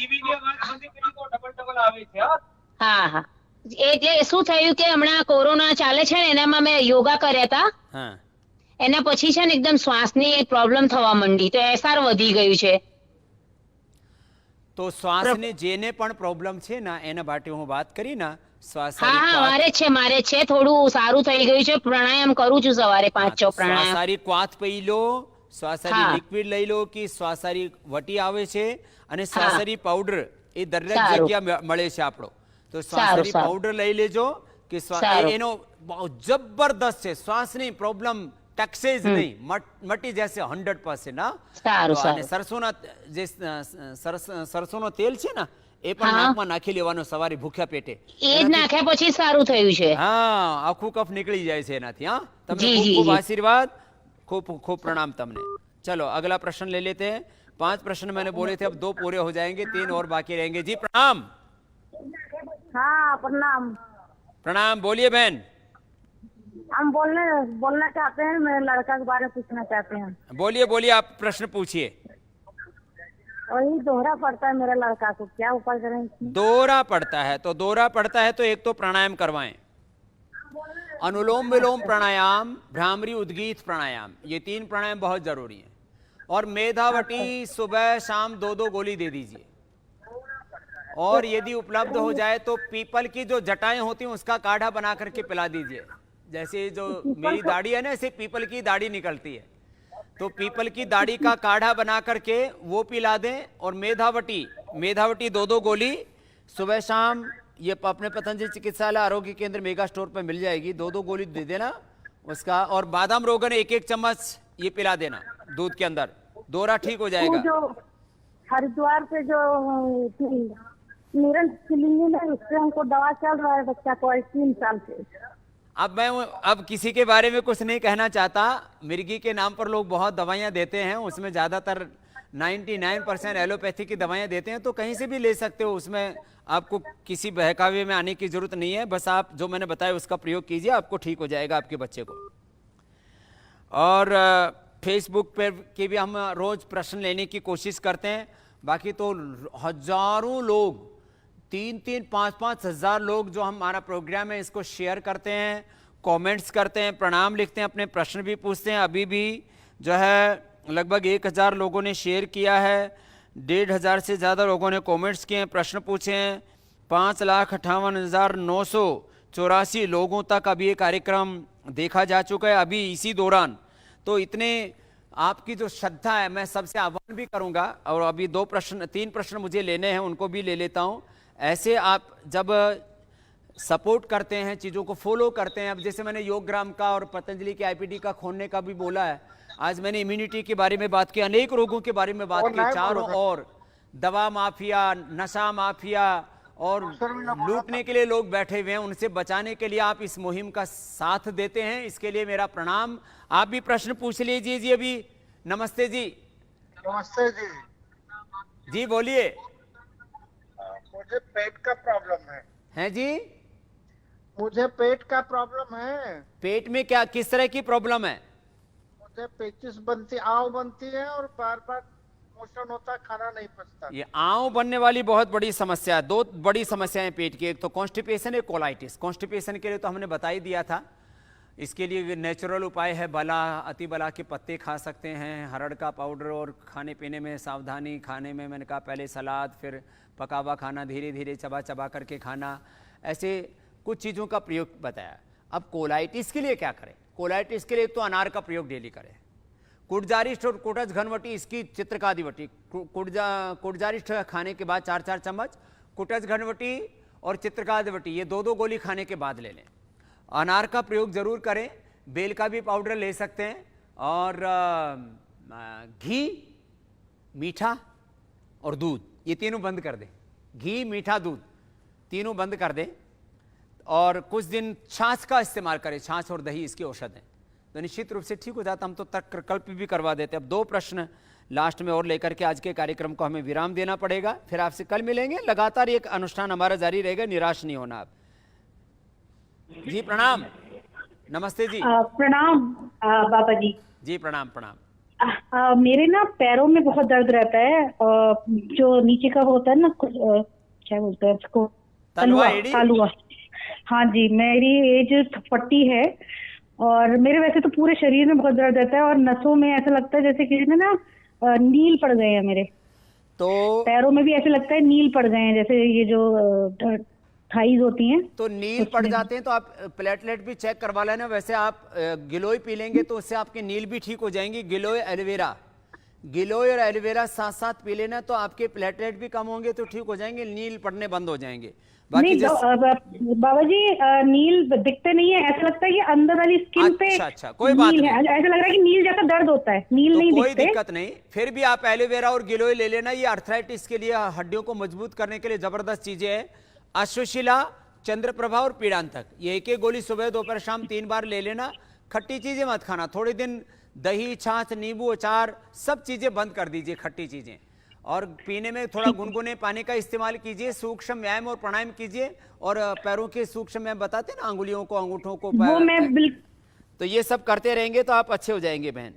હા હા, એટલે શું થયું કે હમણાં કોરોના ચાલે છે ને, એનામાં મેં યોગા કર્યા હતા, हाँ, એના પછી છે ને એકદમ શ્વાસની પ્રોબ્લેમ થવા માંડી, તો એસઆર વધી ગયું છે. તો શ્વાસને જેને પણ પ્રોબ્લેમ છે ને એના માટે હું વાત કરી ને, હા હા, મારે છે થોડું સારું થઈ ગયું છે. પ્રાણાયામ કરું છું સવારે 5-6 પ્રાણાયામ. શ્વાસારી ક્વાથ પી લો, શ્વાસારી હા. લિક્વિડ લઈ લો, કે શ્વાસારી વટી આવે છે અને શ્વાસારી પાવડર એ દરેક સારું. જગ્યા મળે છે આપણો. તો શ્વાસારી સારું. પાવડર લઈ લેજો કે સારું. એનો બહુ જબરદસ્ત છે. શ્વાસની પ્રોબ્લેમ ટકશે જ નહીં, મટી જશે 100%. ના સારું તો અને સારું. સરસોના જે સરસોનો તેલ છે ને એ પણ હા. નાકમાં નાખી લેવાનો સવારે ભૂખ્યા પેટે. એ જ નાખ્યા પછી સારું થયું છે. હા, આખું કફ નીકળી જાય છે એનાથી. હા, તમને જી, ખૂબ જી, ખૂબ જી. आशीर्वाद, खूब खूब प्रणाम तमने। चलो अगला प्रश्न ले लेते हैं। 5 प्रश्न मैंने बोले थे, अब 2 पूरे हो जाएंगे, 3 और बाकी रहेंगे। जी प्रणाम। हाँ प्रणाम। प्रणाम, बोलिए बहन। हम बोलना चाहते हैं, मेरे लड़का के बारे में पूछना चाहते हैं। बोलिए बोलिए, आप प्रश्न पूछिए। वही दोहरा पड़ता है मेरे लड़का को, क्या उपाय करें? दोहरा पड़ता है तो एक तो प्राणायाम करवाएं, अनुलोम विलोम प्राणायाम, भ्रामरी उद्गीत प्राणायाम, ये 3 प्राणायाम बहुत जरूरी है। और मेधावटी सुबह शाम 2-2 गोली दे दीजिए। और यदि उपलब्ध हो जाए तो पीपल की जो जटाएं होती हैं उसका काढ़ा बना करके पिला दीजिए। जैसे जो मेरी दाढ़ी है ना, ऐसे पीपल की दाढ़ी निकलती है, तो पीपल की दाढ़ी का काढ़ा बना करके वो पिला दें। और मेधावटी 2-2 गोली सुबह शाम, ये अपने पतंजलि चिकित्सालय आरोग्य केंद्र मेगा स्टोर पर मिल जाएगी। 2-2 गोली दे देना उसका। और बादाम रोगन 1-1 चम्मच ये पिला देना दूध के अंदर, दोहरा ठीक हो जाएगा। जो हरिद्वार पे जो निरंतर क्लिनिक है, उससे हमको दवा चल रहा है बच्चा को 3 साल से। अब किसी के बारे में कुछ नहीं कहना चाहता। मिर्गी के नाम पर लोग बहुत दवाइयां देते हैं, उसमें ज्यादातर 99% एलोपैथी की दवाइयां देते हैं, तो कहीं से भी ले सकते हो। उसमें आपको किसी बहकावे में आने की जरूरत नहीं है, बस आप जो मैंने बताया उसका प्रयोग कीजिए, आपको ठीक हो जाएगा आपके बच्चे को। और फेसबुक पर के भी हम रोज प्रश्न लेने की कोशिश करते हैं। बाकी तो हजारों लोग, 3-3, 5-5 हजार लोग जो हमारा प्रोग्राम है इसको शेयर करते हैं, कमेंट्स करते हैं, प्रणाम लिखते हैं, अपने प्रश्न भी पूछते हैं। अभी भी जो है लगभग 1000 लोगों ने शेयर किया है, 1500 से ज़्यादा लोगों ने कमेंट्स किए हैं, प्रश्न पूछे हैं। 5,58,984 लोगों तक अभी ये कार्यक्रम देखा जा चुका है अभी इसी दौरान। तो इतने आपकी जो श्रद्धा है, मैं सबसे आह्वान भी करूंगा। और अभी 3 प्रश्न मुझे लेने हैं, उनको भी ले लेता हूं। ऐसे आप जब सपोर्ट करते हैं, चीज़ों को फॉलो करते हैं, अब जैसे मैंने योगग्राम का और पतंजलि के IPD का खोलने का भी बोला है, आज मैंने इम्यूनिटी के बारे में बात की, अनेक रोगों के बारे में बात की, चारों ओर दवा माफिया, नशा माफिया और लूटने के लिए लोग बैठे हुए हैं, उनसे बचाने के लिए आप इस मुहिम का साथ देते हैं, इसके लिए मेरा प्रणाम। आप भी प्रश्न पूछ लीजिए जी अभी। नमस्ते जी। नमस्ते जी। जी बोलिए। मुझे पेट का प्रॉब्लम है जी। मुझे पेट का प्रॉब्लम है। पेट में क्या, किस तरह की प्रॉब्लम है? मुझे पेचिस बनती, आव बनती है और बार बार मोशन होता, खाना नहीं पचता। ये आंव बनने वाली बहुत बड़ी समस्या है। दो बड़ी समस्याएं पेट की, एक तो कॉन्स्टिपेशन, एक कोलाइटिस। कॉन्स्टिपेशन के लिए तो हमने बता ही दिया था, इसके लिए नेचुरल उपाय है, बला, अति बला के पत्ते खा सकते हैं, हरड़ का पाउडर, और खाने पीने में सावधानी। खाने में मैंने कहा पहले सलाद, फिर पका हुआ खाना, धीरे धीरे चबा चबा करके खाना, ऐसे कुछ चीज़ों का प्रयोग बताया। अब कोलाइटिस के लिए क्या करें? कोलाइटिस के लिए एक तो अनार का प्रयोग डेली करें। कुटजारिष्ठ और कोटज घनवटी, इसकी चित्रकादिवटी, कुटजारिष्ठ खाने के बाद 4-4 चम्मच, कुटज घनवटी और चित्रकादिवटी ये 2-2 गोली खाने के बाद ले लें। अनार का प्रयोग जरूर करें, बेल का भी पाउडर ले सकते हैं, और घी, मीठा और दूध, ये तीनों बंद कर दें। घी, मीठा, दूध तीनों बंद कर दें, और कुछ दिन छाछ का इस्तेमाल करें। छाछ और दही इसकी औषध है, तो निश्चित रूप से ठीक हो जाता। हम तो तर्क भी करवा देते। अब 2 प्रश्न लास्ट में और लेकर के आज के कार्यक्रम को हमें विराम देना पड़ेगा, फिर आपसे कल मिलेंगे। लगातार एक अनुष्ठान हमारा जारी रहेगा, निराश नहीं होना आप। जी प्रणाम। नमस्ते जी। प्रणाम बाबा जी। जी प्रणाम प्रणाम। मेरे ना पैरों में बहुत दर्द रहता है, जो नीचे का होता है ना, क्या बोलते हैं उसको, तलुआ। हाँ जी, मेरी एज 40 है, और मेरे वैसे तो पूरे शरीर में बहुत दर्द रहता है, और नसों में ऐसा लगता है जैसे किसी ने ना नील पड़ गए हैं मेरे। तो पैरों में भी ऐसे लगता है नील पड़ गए हैं, जैसे ये जो थाईज होती हैं। तो नील पड़ जाते हैं तो आप प्लेटलेट भी चेक करवा लेना। वैसे आप गिलोय पी लेंगे तो उससे आपके नील भी ठीक हो जाएंगी। गिलोय, एलोवेरा, गिलोय और एलोवेरा साथ साथ पी लेना, तो आपके प्लेटलेट भी कम होंगे तो ठीक हो जाएंगे, नील पड़ने बंद हो जाएंगे। नहीं बाबा जी, नील दिखते नहीं है, ऐसा लगता है कि अंदर वाली स्किन पे अच्छा, कोई बात नहीं, ऐसा लग रहा है कि नील जैसा दर्द होता है, नील तो नहीं कोई दिखते। दिक्कत नहीं, फिर भी आप एलोवेरा और गिलोय ले लेना। ये अर्थराइटिस के लिए, हड्डियों को मजबूत करने के लिए जबरदस्त चीजें हैं। अश्वशिला, चंद्रप्रभा और पीड़ांतक, ये एक गोली सुबह, दोपहर, शाम 3 बार ले लेना। खट्टी चीजें मत खाना, थोड़े दिन दही, छाछ, नींबू, अचार सब चीजें बंद कर दीजिए, खट्टी चीजें। और पीने में थोड़ा गुनगुने पानी का इस्तेमाल कीजिए। सूक्ष्म व्यायाम और प्राणायाम कीजिए, और पैरों के सूक्ष्म व्यायाम बताते हैं ना, अंगुलियों को, अंगूठों को, वो मैं तो ये सब करते रहेंगे तो आप अच्छे हो जाएंगे बहन।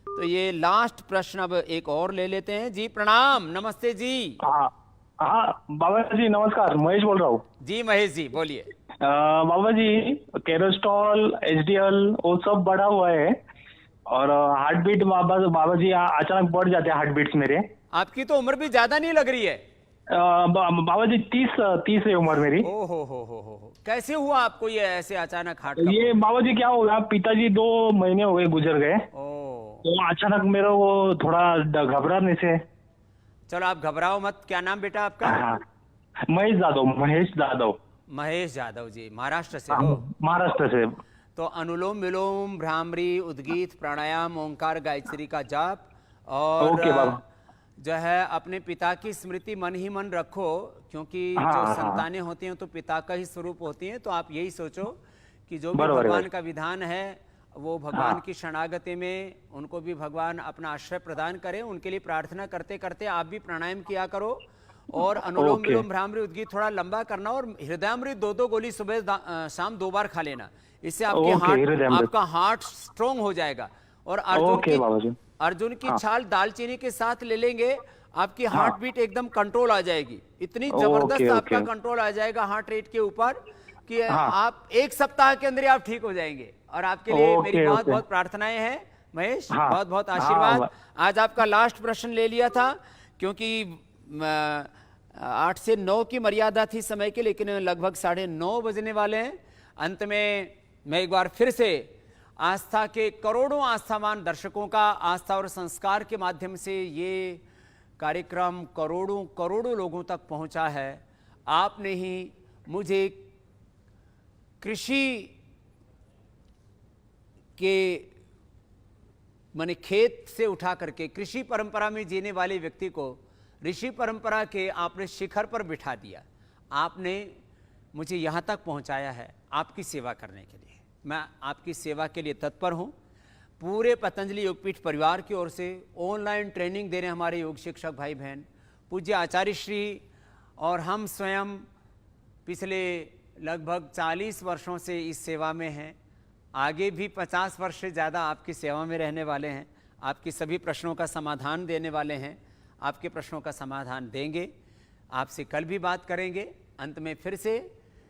तो ये लास्ट प्रश्न अब एक और ले लेते हैं। जी प्रणाम। नमस्ते जी। हाँ बाबा जी नमस्कार, महेश बोल रहा हूँ। जी महेश जी बोलिए। बाबा जी, कोलेस्ट्रॉल, एचडीएल वो सब बढ़ा हुआ है, और हार्ट बीट बाबा जी अचानक बढ़ जाते हैं हार्ट बीट्स मेरे। आपकी तो उम्र भी ज्यादा नहीं लग रही है। बाबा जी 30 है उम्र मेरी। ओ हो। कैसे हुआ आपको ये ऐसे अचानक हार्ट का? ये बाबा जी क्या हो गया, पिताजी 2 महीने हो गए गुजर गए, तो अचानक मेरा वो थोड़ा घबराने से। चलो आप घबराओ मत। क्या नाम बेटा आपका? महेश जादव। महेश जादव जी, महाराष्ट्र से हो? महाराष्ट्र से। तो अनुलोम विलोम, भ्रामरी, उद्गीत, प्राणायाम, ओंकार, गायत्री का जाप, और जो है अपने पिता की स्मृति मन ही मन रखो, क्योंकि जो संतानें होती हैं तो पिता का ही स्वरूप होती हैं। तो आप यही सोचो कि जो भी भगवान का विधान है वो भगवान की शरणागति में उनको भी भगवान अपना आश्रय प्रदान करें। उनके लिए प्रार्थना करते करते आप भी प्राणायाम किया करो, और अनुलोम विलोम, भ्रामरी, उद्गीत थोड़ा लंबा करना, और हृदयामृत 2-2 गोली सुबह शाम 2 बार खा लेना। इससे आपका हार्ट स्ट्रोंग हो जाएगा। और अर्जुन की छाल दालचीनी के साथ ले लेंगे, आपकी हार्ट बीट एकदम कंट्रोल आ जाएगी। इतनी जबरदस्त आपका कंट्रोल आ जाएगा हार्ट रेट के ऊपर कि आप 1 सप्ताह के अंदर आप ठीक हो जाएंगे। और आपके लिए मेरी बहुत बहुत प्रार्थनाएं हैं महेश, बहुत बहुत आशीर्वाद। आज आपका लास्ट प्रश्न ले लिया था, क्योंकि 8 से 9 की मर्यादा थी समय की, लेकिन लगभग 9:30 बजने वाले हैं। अंत में मैं एक बार फिर से आस्था के करोड़ों आस्थावान दर्शकों का आस्था और संस्कार के माध्यम से ये कार्यक्रम करोड़ों लोगों तक पहुंचा है। आपने ही मुझे कृषि के माने खेत से उठा करके कृषि परंपरा में जीने वाले व्यक्ति को ऋषि परंपरा के आपने शिखर पर बिठा दिया। आपने मुझे यहाँ तक पहुँचाया है आपकी सेवा करने के लिए। मैं आपकी सेवा के लिए तत्पर हूँ। पूरे पतंजलि योगपीठ परिवार की ओर से ऑनलाइन ट्रेनिंग दे रहे हमारे योग शिक्षक भाई बहन, पूज्य आचार्य श्री और हम स्वयं पिछले लगभग 40 वर्षों से इस सेवा में हैं। आगे भी 50 वर्ष से ज़्यादा आपकी सेवा में रहने वाले हैं। आपके सभी प्रश्नों का समाधान देने वाले हैं, आपके प्रश्नों का समाधान देंगे। आपसे कल भी बात करेंगे। अंत में फिर से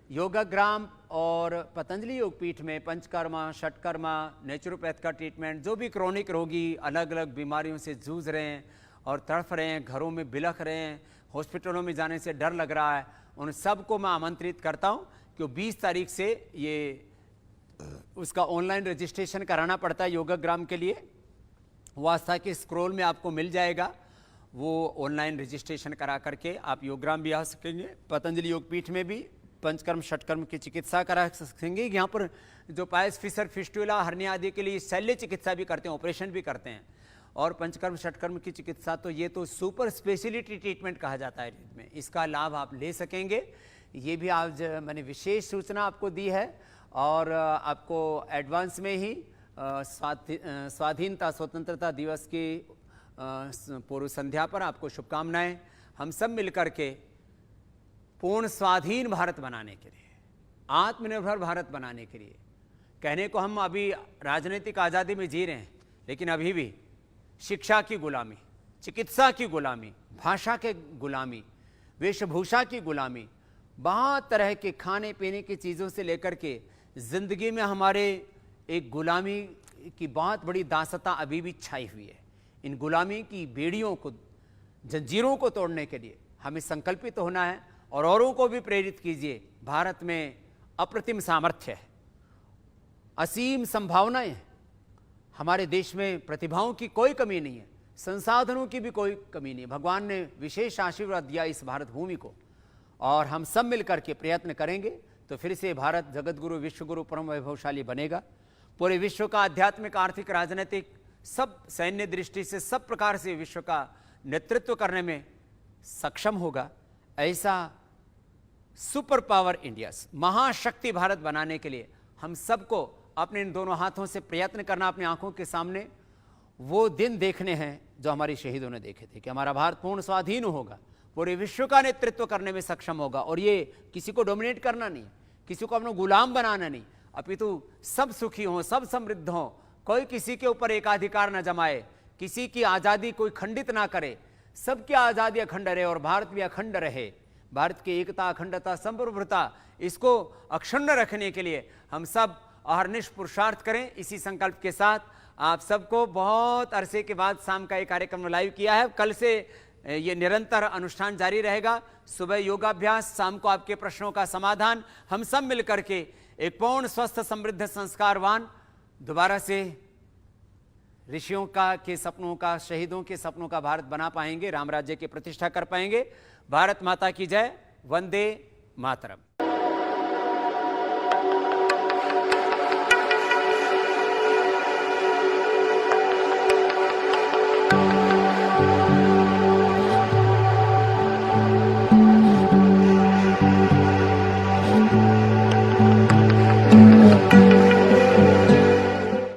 योगाग्राम और पतंजलि योगपीठ में पंचकर्मा, षटकर्मा, नेचुरोपैथ का ट्रीटमेंट, जो भी क्रोनिक रोगी अलग अलग बीमारियों से जूझ रहे हैं और तड़फ रहे हैं, घरों में बिलख रहे हैं, हॉस्पिटलों में जाने से डर लग रहा है, उन सबको मैं आमंत्रित करता हूं कि 20 तारीख से ये उसका ऑनलाइन रजिस्ट्रेशन कराना पड़ता है योगाग्राम के लिए। वो आस्था के स्क्रॉल में आपको मिल जाएगा। वो ऑनलाइन रजिस्ट्रेशन करा करके आप योगग्राम भी आ सकेंगे। पतंजलि योगपीठ में भी पंचकर्म षटकर्म की चिकित्सा करा सकेंगे। यहाँ पर जो पायस फिशर फिस्टुला हर्निया आदि के लिए शल्य चिकित्सा भी करते हैं, ऑपरेशन भी करते हैं। और पंचकर्म षटकर्म की चिकित्सा तो ये तो सुपर स्पेशलिटी ट्रीटमेंट कहा जाता है में, इसका लाभ आप ले सकेंगे। ये भी आज मैंने विशेष सूचना आपको दी है और आपको एडवांस में ही स्वाधीनता स्वतंत्रता दिवस की पूर्व संध्या पर आपको शुभकामनाएं। हम सब मिलकर के पूर्ण स्वाधीन भारत बनाने के लिए, आत्मनिर्भर भारत बनाने के लिए, कहने को हम अभी राजनीतिक आज़ादी में जी रहे हैं, लेकिन अभी भी शिक्षा की गुलामी, चिकित्सा की गुलामी, भाषा के गुलामी, वेशभूषा की गुलामी, बहुत तरह के खाने पीने की चीज़ों से लेकर के ज़िंदगी में हमारे एक गुलामी की बहुत बड़ी दासता अभी भी छाई हुई है। इन गुलामी की बेड़ियों को, जंजीरों को तोड़ने के लिए हमें संकल्पित होना है और औरों को भी प्रेरित कीजिए। भारत में अप्रतिम सामर्थ्य है, असीम संभावनाएं हैं। हमारे देश में प्रतिभाओं की कोई कमी नहीं है, संसाधनों की भी कोई कमी नहीं है। भगवान ने विशेष आशीर्वाद दिया इस भारत भूमि को और हम सब मिलकर के प्रयत्न करेंगे तो फिर से भारत जगतगुरु विश्वगुरु परम वैभवशाली बनेगा। पूरे विश्व का आध्यात्मिक, आर्थिक, राजनीतिक, सब सैन्य दृष्टि से सब प्रकार से विश्व का नेतृत्व करने में सक्षम होगा। ऐसा सुपर पावर इंडिया, महाशक्ति भारत बनाने के लिए हम सबको अपने इन दोनों हाथों से प्रयत्न करना, अपनी आंखों के सामने वो दिन देखने हैं जो हमारे शहीदों ने देखे थे कि हमारा भारत पूर्ण स्वाधीन होगा, पूरे विश्व का नेतृत्व करने में सक्षम होगा। और ये किसी को डोमिनेट करना नहीं, किसी को अपना गुलाम बनाना नहीं, अपितु सब सुखी हों, सब समृद्ध हों, कोई किसी के ऊपर एकाधिकार न जमाए, किसी की आज़ादी कोई खंडित ना करे, सबकी आज़ादी अखंड रहे और भारत भी अखंड रहे। भारत की एकता, अखंडता, संप्रभुता, इसको अक्षुण्ण रखने के लिए हम सब अहर्निश पुरुषार्थ करें। इसी संकल्प के साथ आप सबको बहुत अरसे के बाद शाम का ये कार्यक्रम लाइव किया है। कल से ये निरंतर अनुष्ठान जारी रहेगा। सुबह योगाभ्यास, शाम को आपके प्रश्नों का समाधान। हम सब मिलकर के एक पूर्ण स्वस्थ समृद्ध संस्कारवान दोबारा से ऋषियों का के सपनों का, शहीदों के सपनों का भारत बना पाएंगे, राम राज्य की प्रतिष्ठा कर पाएंगे। भारत माता की जय। वंदे मातरम।